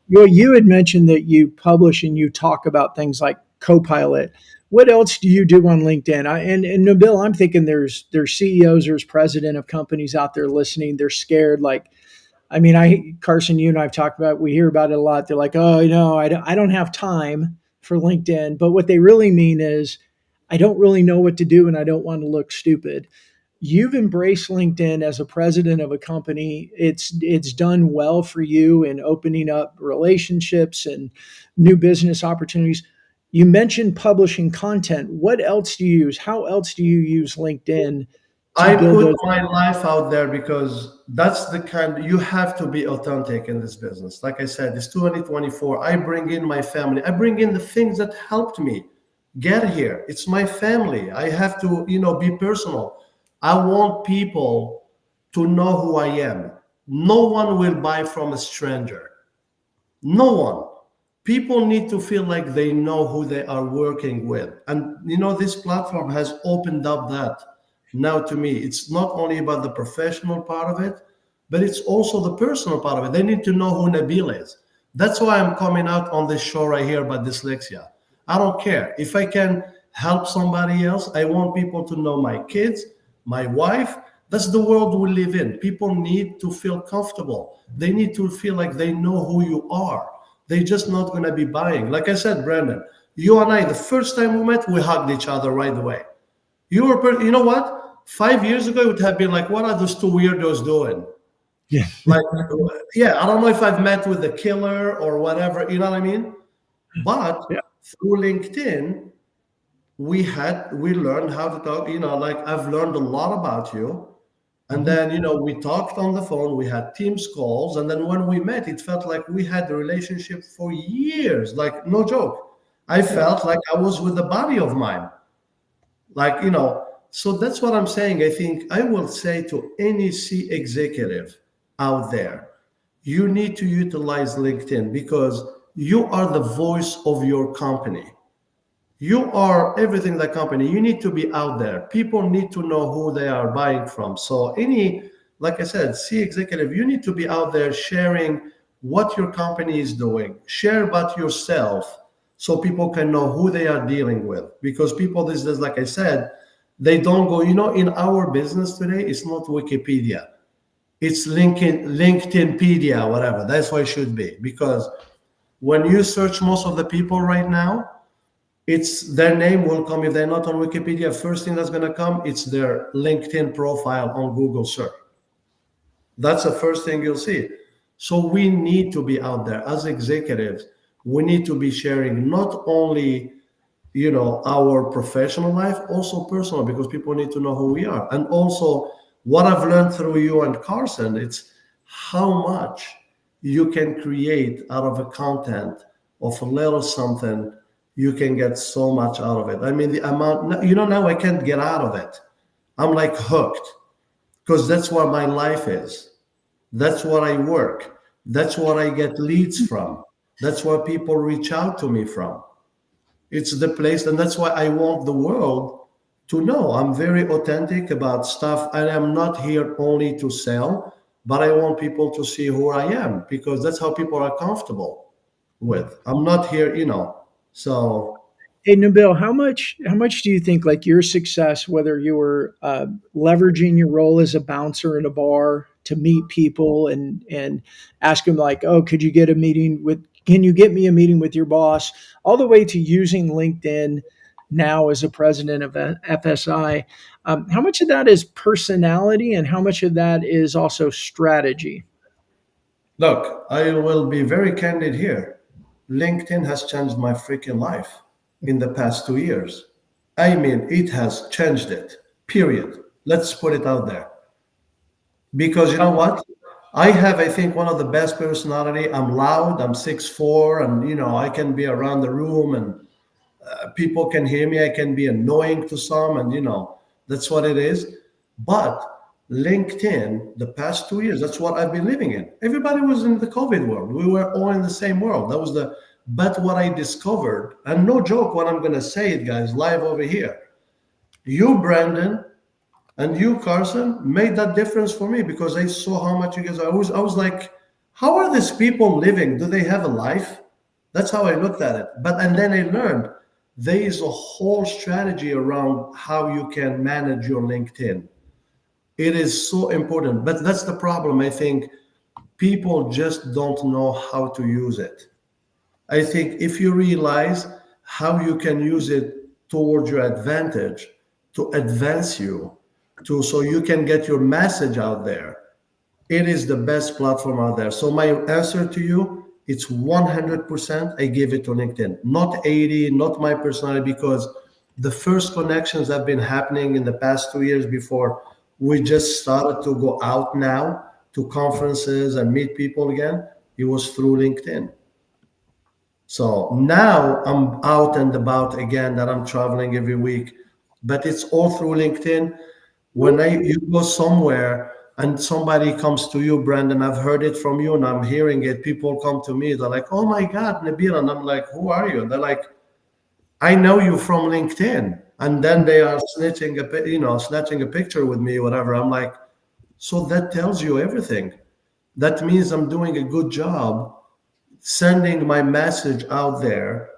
Well, you had mentioned that you publish and you talk about things like Copilot. What else do you do on LinkedIn? And Nabil, I'm thinking there's CEOs, there's president of companies out there listening. They're scared. Like, I mean, Carson, you and I've talked about. We hear about it a lot. They're like, oh, I don't have time for LinkedIn. But what they really mean is, I don't really know what to do, and I don't want to look stupid. You've embraced LinkedIn as a president of a company. It's done well for you in opening up relationships and new business opportunities. You mentioned publishing content. What else do you use? How else do you use LinkedIn I to build put those? my life out there because that's the kind you have to be authentic in this business. Like I said, it's 2024. I bring in my family. I bring in the things that helped me get here. It's my family. I have to, be personal. I want people to know who I am. No one will buy from a stranger. No one. People need to feel like they know who they are working with. And, this platform has opened up that now to me. It's not only about the professional part of it, but it's also the personal part of it. They need to know who Nabil is. That's why I'm coming out on this show right here about dyslexia. I don't care. If I can help somebody else, I want people to know my kids, my wife. That's the world we live in. People need to feel comfortable. They need to feel like they know who you are. They're just not going to be buying. Like I said, Brandon, you and I, the first time we met, we hugged each other right away. You know what? 5 years ago, it would have been like, what are those two weirdos doing? Yeah. Like, yeah, I don't know if I've met with a killer or whatever, you know what I mean? But through LinkedIn, we learned how to talk, like I've learned a lot about you. And then, we talked on the phone, we had Teams calls. And then when we met, it felt like we had a relationship for years, like no joke. I felt like I was with a buddy of mine. Like, so that's what I'm saying. I think I will say to any C executive, out there. You need to utilize LinkedIn because you are the voice of your company. You are everything the company. You need to be out there. People need to know who they are buying from. So like I said, C executive, you need to be out there sharing what your company is doing. Share about yourself so people can know who they are dealing with. Because people these days, like I said, they don't go, in our business today, it's not Wikipedia. It's LinkedInpedia, whatever. That's what it should be. Because when you search most of the people right now, it's their name will come. If they're not on Wikipedia, first thing that's going to come, it's their LinkedIn profile on Google search. That's the first thing you'll see. So we need to be out there as executives. We need to be sharing not only our professional life, also personal, because people need to know who we are. And also what I've learned through you and Carson, it's how much you can create out of a content of a little something. You can get so much out of it. I mean, the amount, now I can't get out of it. I'm like hooked because that's what my life is. That's what I work. That's what I get leads from. That's where people reach out to me from. It's the place, and that's why I want the world to know I'm very authentic about stuff. And I'm not here only to sell, but I want people to see who I am because that's how people are comfortable with. I'm not here, So, Hey, Nabil, how much do you think like your success, whether you were leveraging your role as a bouncer in a bar to meet people and ask them like, oh, can you get me a meeting with your boss, all the way to using LinkedIn now as a president of FSI, how much of that is personality and how much of that is also strategy? look, I will be very candid here. LinkedIn has changed my freaking life in the past 2 years. I mean, it has changed it, period. Let's put it out there. Because you know what? I have, I think, one of the best personality. I'm loud, I'm 6'4", and, I can be around the room and people can hear me. I can be annoying to some, and, that's what it is. But LinkedIn, the past 2 years, that's what I've been living in. Everybody was in the COVID world. We were all in the same world. But what I discovered, and no joke when I'm going to say it, guys, live over here, you, Brandon, and you, Carson, made that difference for me because I saw how much you guys are. I was like, how are these people living? Do they have a life? That's how I looked at it. And then I learned there is a whole strategy around how you can manage your LinkedIn. It is so important. But that's the problem. I think people just don't know how to use it. I think if you realize how you can use it towards your advantage, to advance you, so you can get your message out there, it is the best platform out there. So my answer to you, it's 100%. I give it to LinkedIn, not 80, not my personality, because the first connections have been happening in the past 2 years before we just started to go out now to conferences and meet people again. It was through LinkedIn. So now I'm out and about again, that I'm traveling every week, but it's all through LinkedIn. When you go somewhere and somebody comes to you, Brandon, I've heard it from you and I'm hearing it. People come to me, they're like, oh my God, Nabil. And I'm like, who are you? And they're like, I know you from LinkedIn. And then they are snatching a picture with me, whatever. I'm like, so that tells you everything. That means I'm doing a good job sending my message out there.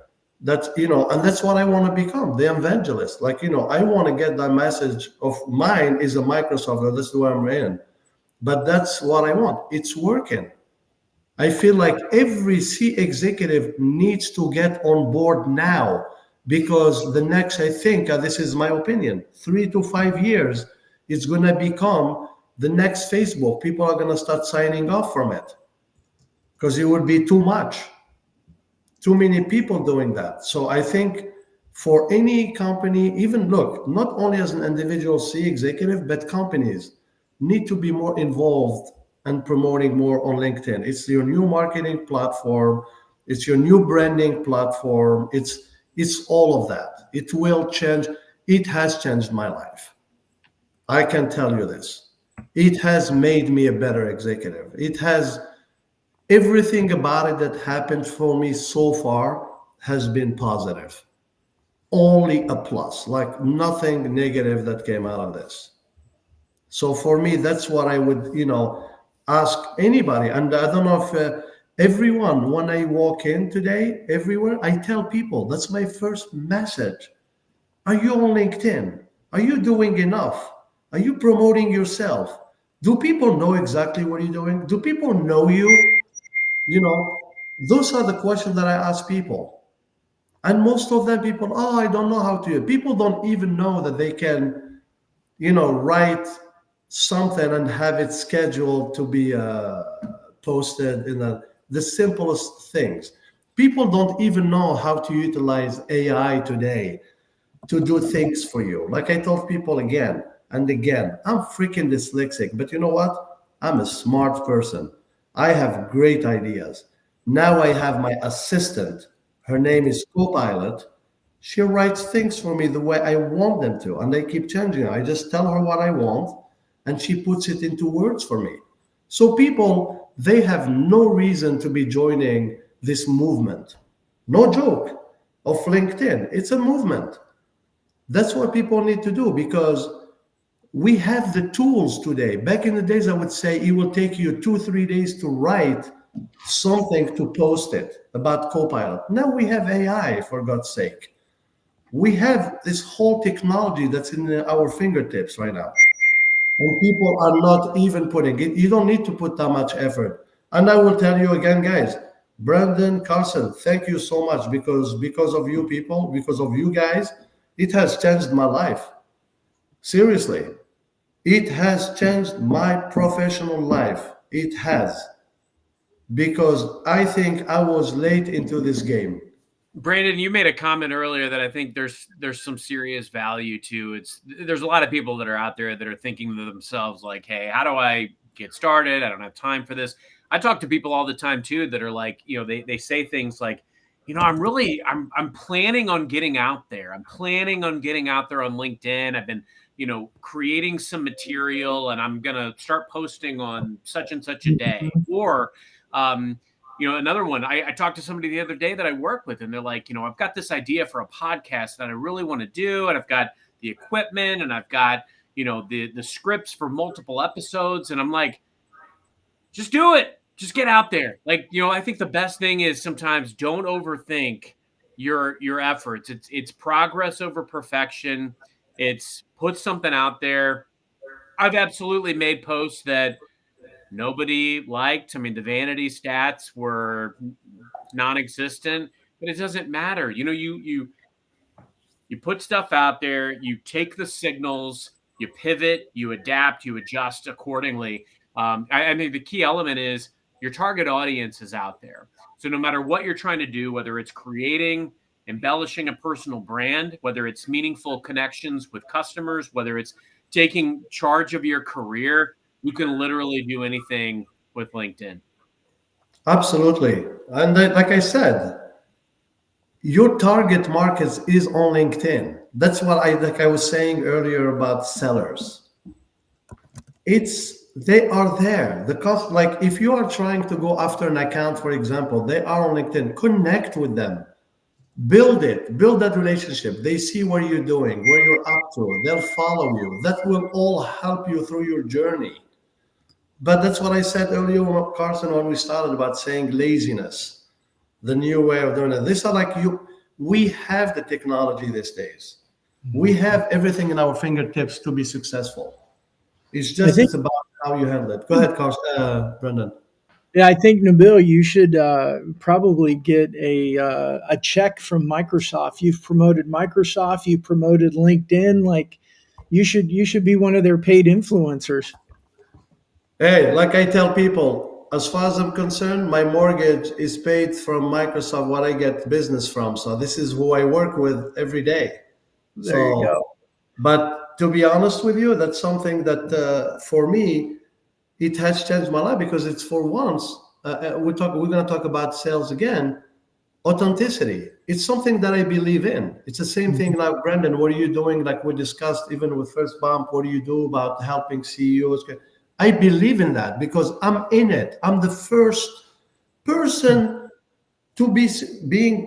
And that's what I want to become, the evangelist. I want to get that message of mine is a Microsoft, that's the way I'm in. But that's what I want. It's working. I feel like every C executive needs to get on board now, because the next, I think, this is my opinion, 3 to 5 years, it's going to become the next Facebook. People are going to start signing off from it because it would be too much. Too many people doing that. So I think for any company, even look, not only as an individual C executive, but companies need to be more involved and promoting more on LinkedIn. It's your new marketing platform. It's your new branding platform. It's all of that. It will change. It has changed my life. I can tell you this. It has made me a better executive. It has everything about it that happened for me so far has been positive. Only a plus, like nothing negative that came out of this. So for me, that's what I would, ask anybody. And I don't know if everyone, when I walk in today, everywhere, I tell people that's my first message. Are you on LinkedIn? Are you doing enough? Are you promoting yourself? Do people know exactly what you're doing? Do people know you? You know, those are the questions that I ask people. And most of them, people, I don't know how to. People don't even know that they can, write something and have it scheduled to be posted in the simplest things. People don't even know how to utilize AI today to do things for you. Like I told people again and again, I'm freaking dyslexic, but you know what? I'm a smart person. I have great ideas. Now I have my assistant. Her name is Copilot. She writes things for me the way I want them to, and they keep changing. I just tell her what I want, and she puts it into words for me. So people, they have no reason to be joining this movement. No joke of LinkedIn. It's a movement. That's what people need to do because we have the tools today. Back in the days, I would say it will take you 2-3 days to write something to post it about Copilot. Now we have AI, for God's sake. We have this whole technology that's in our fingertips right now. And people are not even putting it. You don't need to put that much effort. And I will tell you again, guys, Brandon, Carson, thank you so much because of you people, because of you guys, it has changed my life. Seriously. It has changed my professional life. It has. Because I think I was late into this game. Brandon, you made a comment earlier that I think there's some serious value to. There's a lot of people that are out there that are thinking to themselves like, hey, how do I get started? I don't have time for this. I talk to people all the time too that are like, they say things like, I'm planning on getting out there. I'm planning on getting out there on LinkedIn. I've been, creating some material and I'm going to start posting on such and such a day. Or, another one, I talked to somebody the other day that I work with and they're like, I've got this idea for a podcast that I really want to do. And I've got the equipment and I've got, the scripts for multiple episodes. And I'm like, just do it. Just get out there. Like, I think the best thing is sometimes don't overthink your efforts. It's progress over perfection. It's put something out there. I've absolutely made posts that nobody liked. I mean, the vanity stats were non-existent, but it doesn't matter. You put stuff out there, you take the signals, you pivot, you adapt, you adjust accordingly. I think the key element is your target audience is out there. So no matter what you're trying to do, whether it's creating, embellishing a personal brand, whether it's meaningful connections with customers, whether it's taking charge of your career, you can literally do anything with LinkedIn. Absolutely. And like I said, your target market is on LinkedIn. That's what I was saying earlier about sellers. They are there. The cost, like if you are trying to go after an account, for example, they are on LinkedIn. Connect with them. Build that relationship. They see what you're doing, where you're up to. They'll follow you. That will all help you through your journey. But that's what I said earlier, Carson, when we started about saying laziness, the new way of doing it. These are like we have the technology these days. We have everything in our fingertips to be successful. It's about how you handle it. Go ahead, Carson, Brendan. Yeah, I think Nabil, you should probably get a check from Microsoft. You've promoted Microsoft, you promoted LinkedIn. Like, you should be one of their paid influencers. Hey, like I tell people, as far as I'm concerned, my mortgage is paid from Microsoft, what I get business from. So this is who I work with every day. There you go. But to be honest with you, that's something that for me, it has changed my life because it's for once. We're going to talk about sales again. Authenticity. It's something that I believe in. It's the same thing like Brendan. What are you doing? Like we discussed even with First Bump. What do you do about helping CEOs? I believe in that because I'm in it. I'm the first person to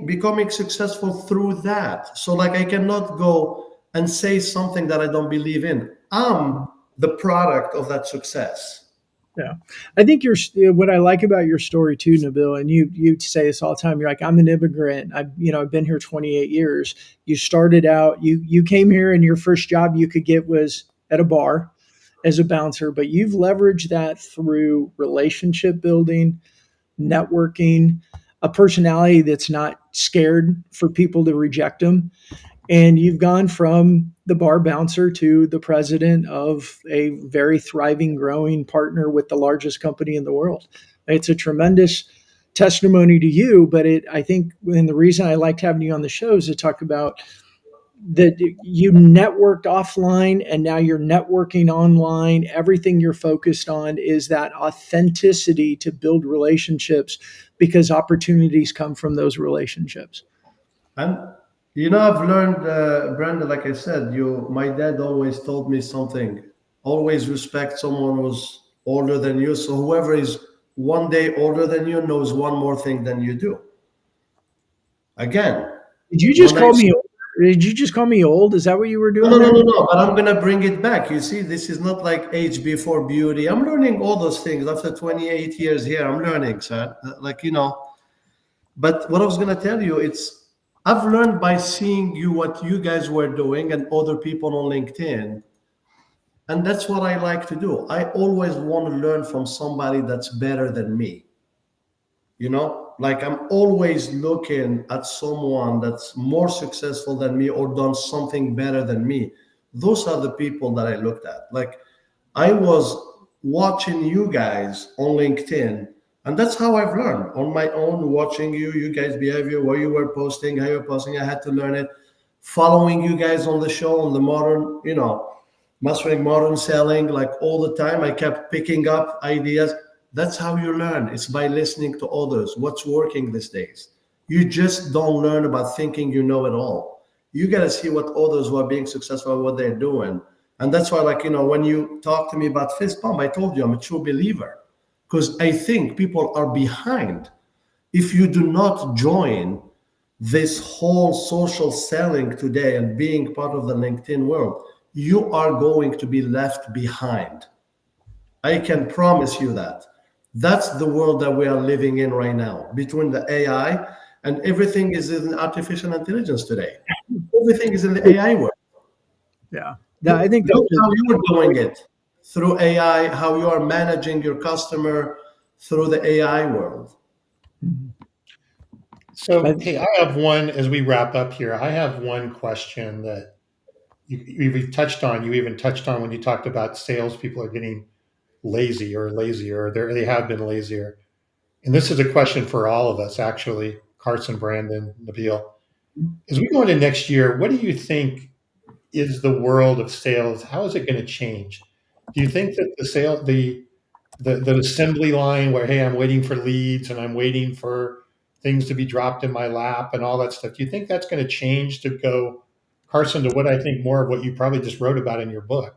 becoming successful through that. So like I cannot go and say something that I don't believe in. I'm the product of that success. Yeah, I think what I like about your story too, Nabil, and you say this all the time. You're like, I'm an immigrant. I've been here 28 years. You started out, you came here, and your first job you could get was at a bar as a bouncer, but you've leveraged that through relationship building, networking, a personality that's not scared for people to reject them, and you've gone from the bar bouncer to the president of a very thriving, growing partner with the largest company in the world. It's a tremendous testimony to you, but I think, and the reason I liked having you on the show is to talk about that you networked offline and now you're networking online. Everything you're focused on is that authenticity to build relationships because opportunities come from those relationships. And I've learned, Brandon, like I said, my dad always told me something. Always respect someone who's older than you. So whoever is one day older than you knows one more thing than you do. Again, Did you just call me? Did you just call me old? Is that what you were doing? No. But I'm gonna bring it back. You see, this is not like age before beauty. I'm learning all those things after 28 years here. I'm learning, sir. But what I was gonna tell you, I've learned by seeing what you guys were doing and other people on LinkedIn. And that's what I like to do. I always want to learn from somebody that's better than me. Like I'm always looking at someone that's more successful than me or done something better than me. Those are the people that I looked at. Like I was watching you guys on LinkedIn, and that's how I've learned on my own, watching you guys' behavior, where you were posting, how you're posting. I had to learn it. Following you guys on the show, on the mastering modern selling, like all the time. I kept picking up ideas. That's how you learn. It's by listening to others. What's working these days? You just don't learn about thinking you know it all. You got to see what others who are being successful, what they're doing. And that's why, when you talk to me about fist pump, I told you I'm a true believer because I think people are behind. If you do not join this whole social selling today and being part of the LinkedIn world, you are going to be left behind. I can promise you that. That's the world that we are living in right now, between the AI and everything is in artificial intelligence today. Everything is in the AI world. Yeah. I think Look how you're doing it through AI, how you are managing your customer through the AI world. So, hey, I have one as we wrap up here. I have one question that you've touched on. You even touched on when you talked about salespeople are getting lazier, they have been lazier. And this is a question for all of us, actually, Carson, Brandon, Nabil. As we go into next year, what do you think is the world of sales? How is it going to change? Do you think that the assembly line where, hey, I'm waiting for leads and I'm waiting for things to be dropped in my lap and all that stuff, do you think that's going to change to go, Carson, to what I think more of what you probably just wrote about in your book?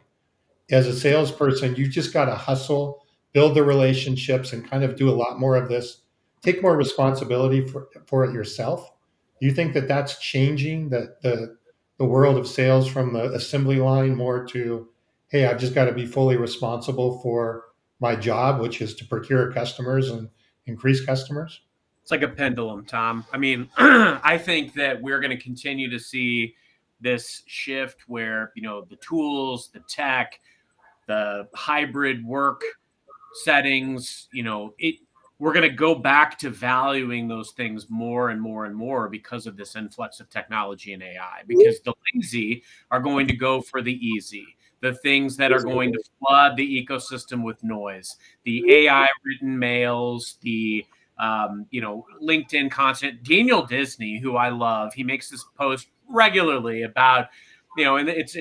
As a salesperson, you just got to hustle, build the relationships, and kind of do a lot more of this. Take more responsibility for it yourself. Do you think that that's changing the world of sales from the assembly line more to, hey, I've just got to be fully responsible for my job, which is to procure customers and increase customers? It's like a pendulum, Tom. I mean, I think that we're going to continue to see this shift where, the tools, the tech, the hybrid work settings, we're going to go back to valuing those things more and more and more because of this influx of technology and AI, because the lazy are going to go for the easy, the things that are going to flood the ecosystem with noise, the AI written mails, the LinkedIn content. Daniel Disney, who I love, he makes this post regularly about, and it's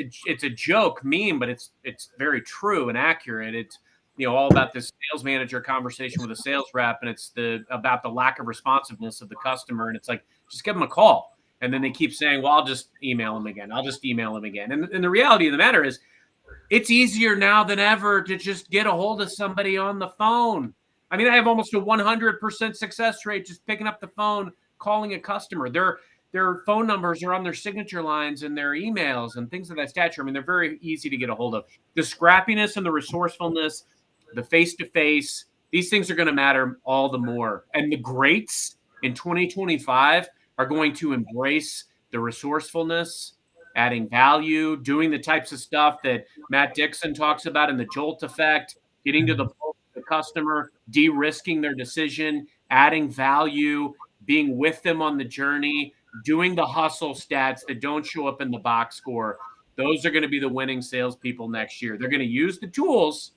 a joke meme, but it's very true and accurate. It's all about this sales manager conversation with a sales rep, and it's about the lack of responsiveness of the customer, and it's like, just give them a call, and then they keep saying, well, I'll just email them again. And the reality of the matter is, It's easier now than ever to just get a hold of somebody on the phone. I mean, I have almost a 100% success rate just picking up the phone, calling a customer. Their phone numbers are on their signature lines and their emails and things of that stature. I mean, they're very easy to get a hold of. The scrappiness and the resourcefulness, the face-to-face, these things are going to matter all the more. And the greats in 2025 are going to embrace the resourcefulness, adding value, doing the types of stuff that Matt Dixon talks about in the Jolt effect, getting to the customer, de-risking their decision, adding value, being with them on the journey, doing the hustle stats that don't show up in the box score. Those are going to be the winning salespeople next year. They're going to use the tools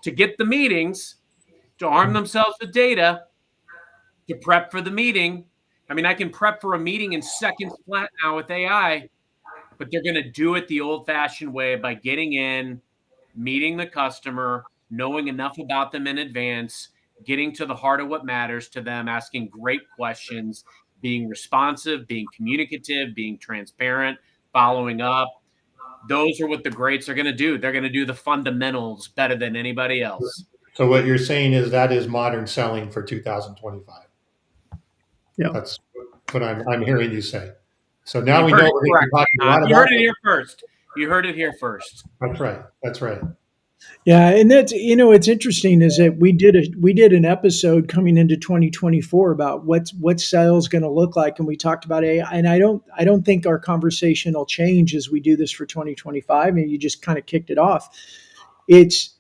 to get the meetings, to arm themselves with data, to prep for the meeting. I mean, I can prep for a meeting in seconds flat now with AI, but they're going to do it the old-fashioned way by getting in, meeting the customer, knowing enough about them in advance, getting to the heart of what matters to them, asking great questions, being responsive, being communicative, being transparent, following up. Those are what the greats are going to do. They're going to do the fundamentals better than anybody else. So what you're saying is that is modern selling for 2025. Yeah. That's what I'm hearing you say. So now we know we're going to be talking a lot about. You heard it here first. You heard it here first. That's right. That's right. Yeah, and that's, it's interesting is that we did an episode coming into 2024 about what sales going to look like, and we talked about AI. And I don't think our conversation will change as we do this for 2025. And you just kind of kicked it off. It's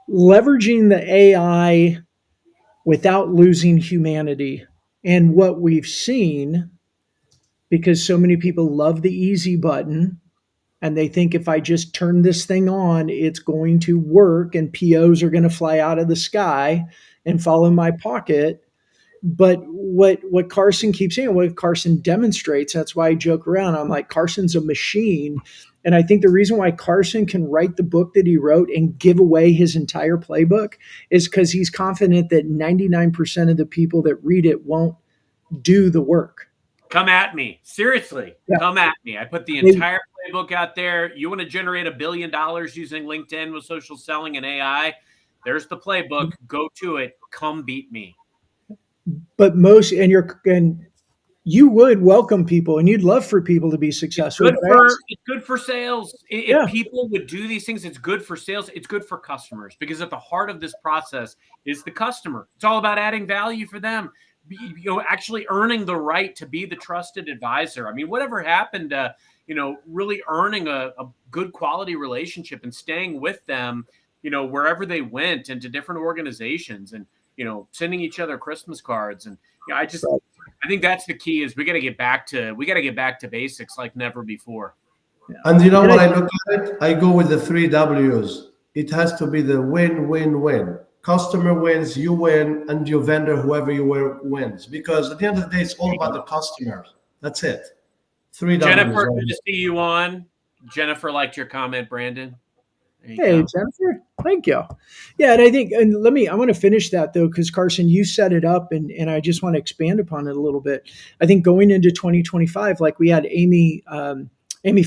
leveraging the AI without losing humanity. And what we've seen, because so many people love the easy button, and they think if I just turn this thing on, it's going to work and POs are going to fly out of the sky and fall in my pocket. But what Carson keeps saying, what Carson demonstrates, that's why I joke around. I'm like, Carson's a machine. And I think the reason why Carson can write the book that he wrote and give away his entire playbook is because he's confident that 99% of the people that read it won't do the work. Come at me. Seriously, yeah. Come at me. I put the entire playbook out there. You want to generate $1 billion using LinkedIn with social selling and AI? There's the playbook. Go to it. Come beat me. But you would welcome people and you'd love for people to be successful. It's good for sales. If people would do these things, it's good for sales. It's good for customers, because at the heart of this process is the customer. It's all about adding value for them. Actually earning the right to be the trusted advisor. I mean, whatever happened to, really earning a good quality relationship and staying with them, wherever they went, into different organizations, and, sending each other Christmas cards. And I think that's the key, is we got to get back to basics like never before. Yeah. And when I look at it, I go with the 3 W's. It has to be the win, win, win. Customer wins, you win, and your vendor, whoever you were, wins. Because at the end of the day, it's all about the customer. That's it. 3 W's. Jennifer, good to see you on. Jennifer liked your comment, Brandon. Hey, Jennifer, thank you. Yeah, and I think, I want to finish that though, because Carson, you set it up, and I just want to expand upon it a little bit. I think going into 2025, like we had Amy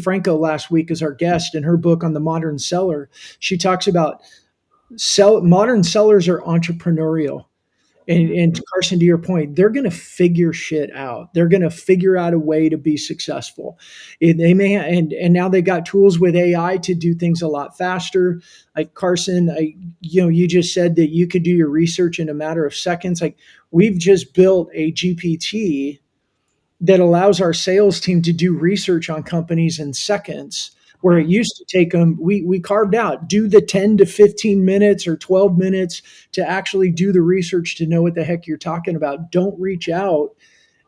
Franco last week as our guest, in her book on the modern seller, she talks about modern sellers are entrepreneurial. And Carson, to your point, they're going to figure shit out. They're going to figure out a way to be successful. They may, and now they got tools with AI to do things a lot faster. Like Carson, you just said that you could do your research in a matter of seconds. Like, we've just built a GPT that allows our sales team to do research on companies in seconds, where it used to take them, we carved out, do the 10 to 15 minutes or 12 minutes to actually do the research to know what the heck you're talking about. Don't reach out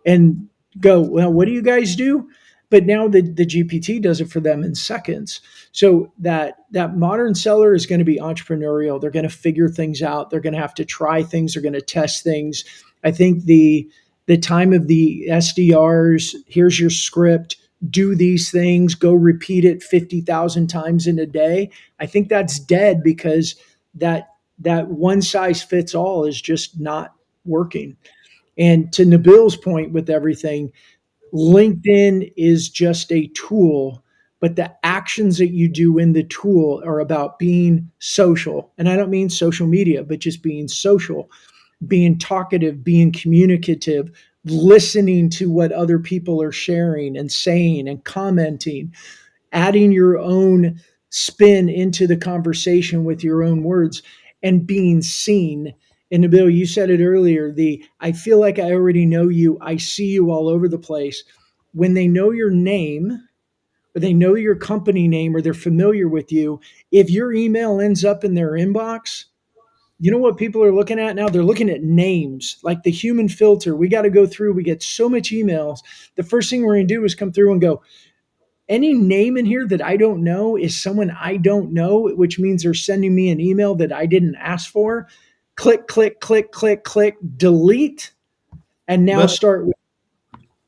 and go, well, what do you guys do? But now the GPT does it for them in seconds. So that modern seller is going to be entrepreneurial. They're going to figure things out. They're going to have to try things. They're going to test things. I think the time of the SDRs, here's your script, do these things, go repeat it 50,000 times in a day. I think that's dead, because that one size fits all is just not working. And to Nabil's point with everything, LinkedIn is just a tool, but the actions that you do in the tool are about being social. And I don't mean social media, but just being social, being talkative, being communicative, listening to what other people are sharing and saying and commenting, adding your own spin into the conversation with your own words, and being seen. And Nabil, you said it earlier, I feel like I already know you. I see you all over the place. When they know your name, or they know your company name, or they're familiar with you, if your email ends up in their inbox, you know what people are looking at now? They're looking at names, like the human filter. We got to go through. We get so much emails. The first thing we're going to do is come through and go, any name in here that I don't know is someone I don't know, which means they're sending me an email that I didn't ask for. Click, click, click, click, click, delete, and now start with.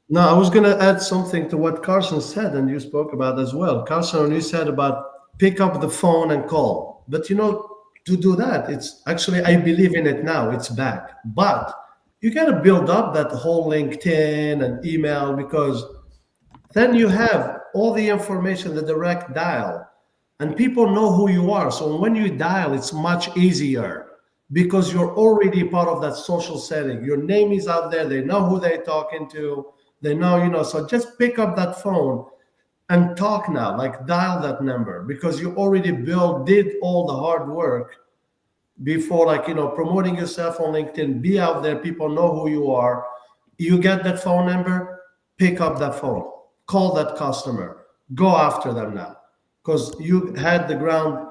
No, I was going to add something to what Carson said, and you spoke about as well. Carson, you said about pick up the phone and call. But to do that, it's actually, I believe in it now, it's back. But you got to build up that whole LinkedIn and email, because then you have all the information, the direct dial, and people know who you are. So when you dial, it's much easier because you're already part of that social setting. Your name is out there. They know who they're talking to. They know, so just pick up that phone and talk now, like dial that number, because you already did all the hard work before, like, promoting yourself on LinkedIn, be out there, people know who you are. You get that phone number, pick up that phone, call that customer, go after them now, because you had the ground,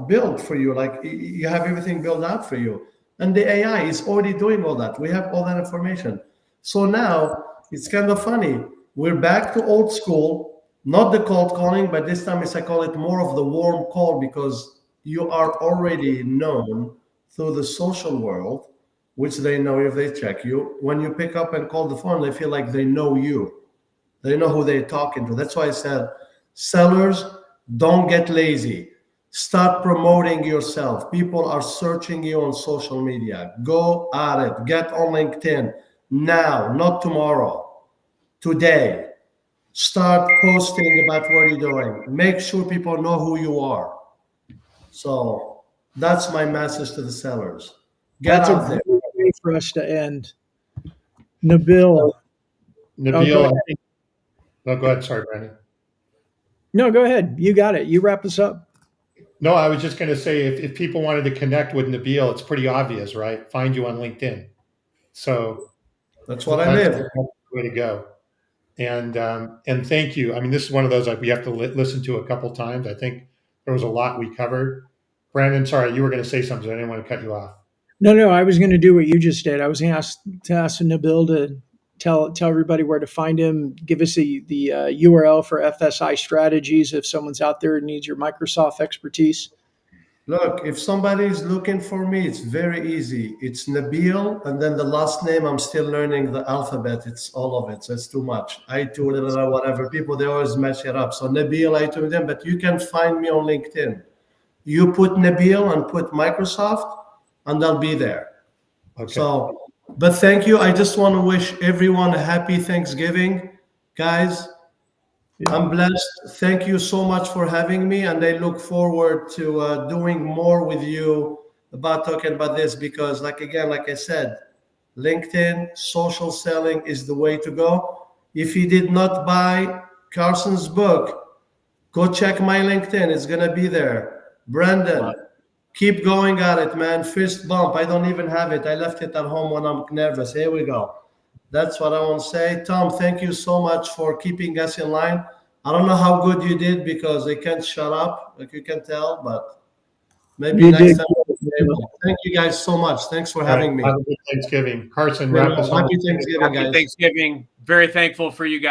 built for you, like you have everything built out for you. And the AI is already doing all that. We have all that information. So now it's kind of funny. We're back to old school, not the cold calling, but this time I call it more of the warm call, because you are already known through the social world, which they know if they check you. When you pick up and call the phone, they feel like they know you. They know who they're talking to. That's why I said, sellers, don't get lazy. Start promoting yourself. People are searching you on social media. Go at it. Get on LinkedIn now, not tomorrow. Today. Start posting about what you're doing. Make sure people know who you are. So that's my message to the sellers. Get out there. That's a great way for us to end. Nabil. Nabil, go ahead. Sorry, Brandon. No, go ahead. You got it. You wrap us up. No, I was just going to say, if people wanted to connect with Nabil, it's pretty obvious, right? Find you on LinkedIn. So that's what I live. That's the way to go. And thank you. I mean, this is one of those we have to listen to a couple times. I think there was a lot we covered. Brandon, sorry, you were going to say something. I didn't want to cut you off. No, I was going to do what you just did. I was going to ask Nabil to tell everybody where to find him. Give us the URL for FSI Strategies if someone's out there and needs your Microsoft expertise. Look, if somebody is looking for me, it's very easy. It's Nabil, and then the last name, I'm still learning the alphabet. It's all of it, so it's too much. Aitoumeziane, whatever. People, they always mess it up. So Nabil Aitoumeziane, but you can find me on LinkedIn. You put Nabil and put Microsoft, and I'll be there. Okay. So, but thank you. I just want to wish everyone a happy Thanksgiving, guys. I'm blessed. Thank you so much for having me, and I look forward to doing more with you about talking about this, because like I said, LinkedIn, social selling is the way to go. If you did not buy Carson's book, go check my LinkedIn. It's going to be there. Brandon, keep going at it, man. Fist bump. I don't even have it. I left it at home when I'm nervous. Here we go. That's what I want to say. Tom, thank you so much for keeping us in line. I don't know how good you did, because they can't shut up, like you can tell, but maybe you next time. Thank you guys so much. Thanks for having me. Have a good Thanksgiving. Carson, wrap us up. Happy Thanksgiving, guys. Happy Thanksgiving. Very thankful for you guys.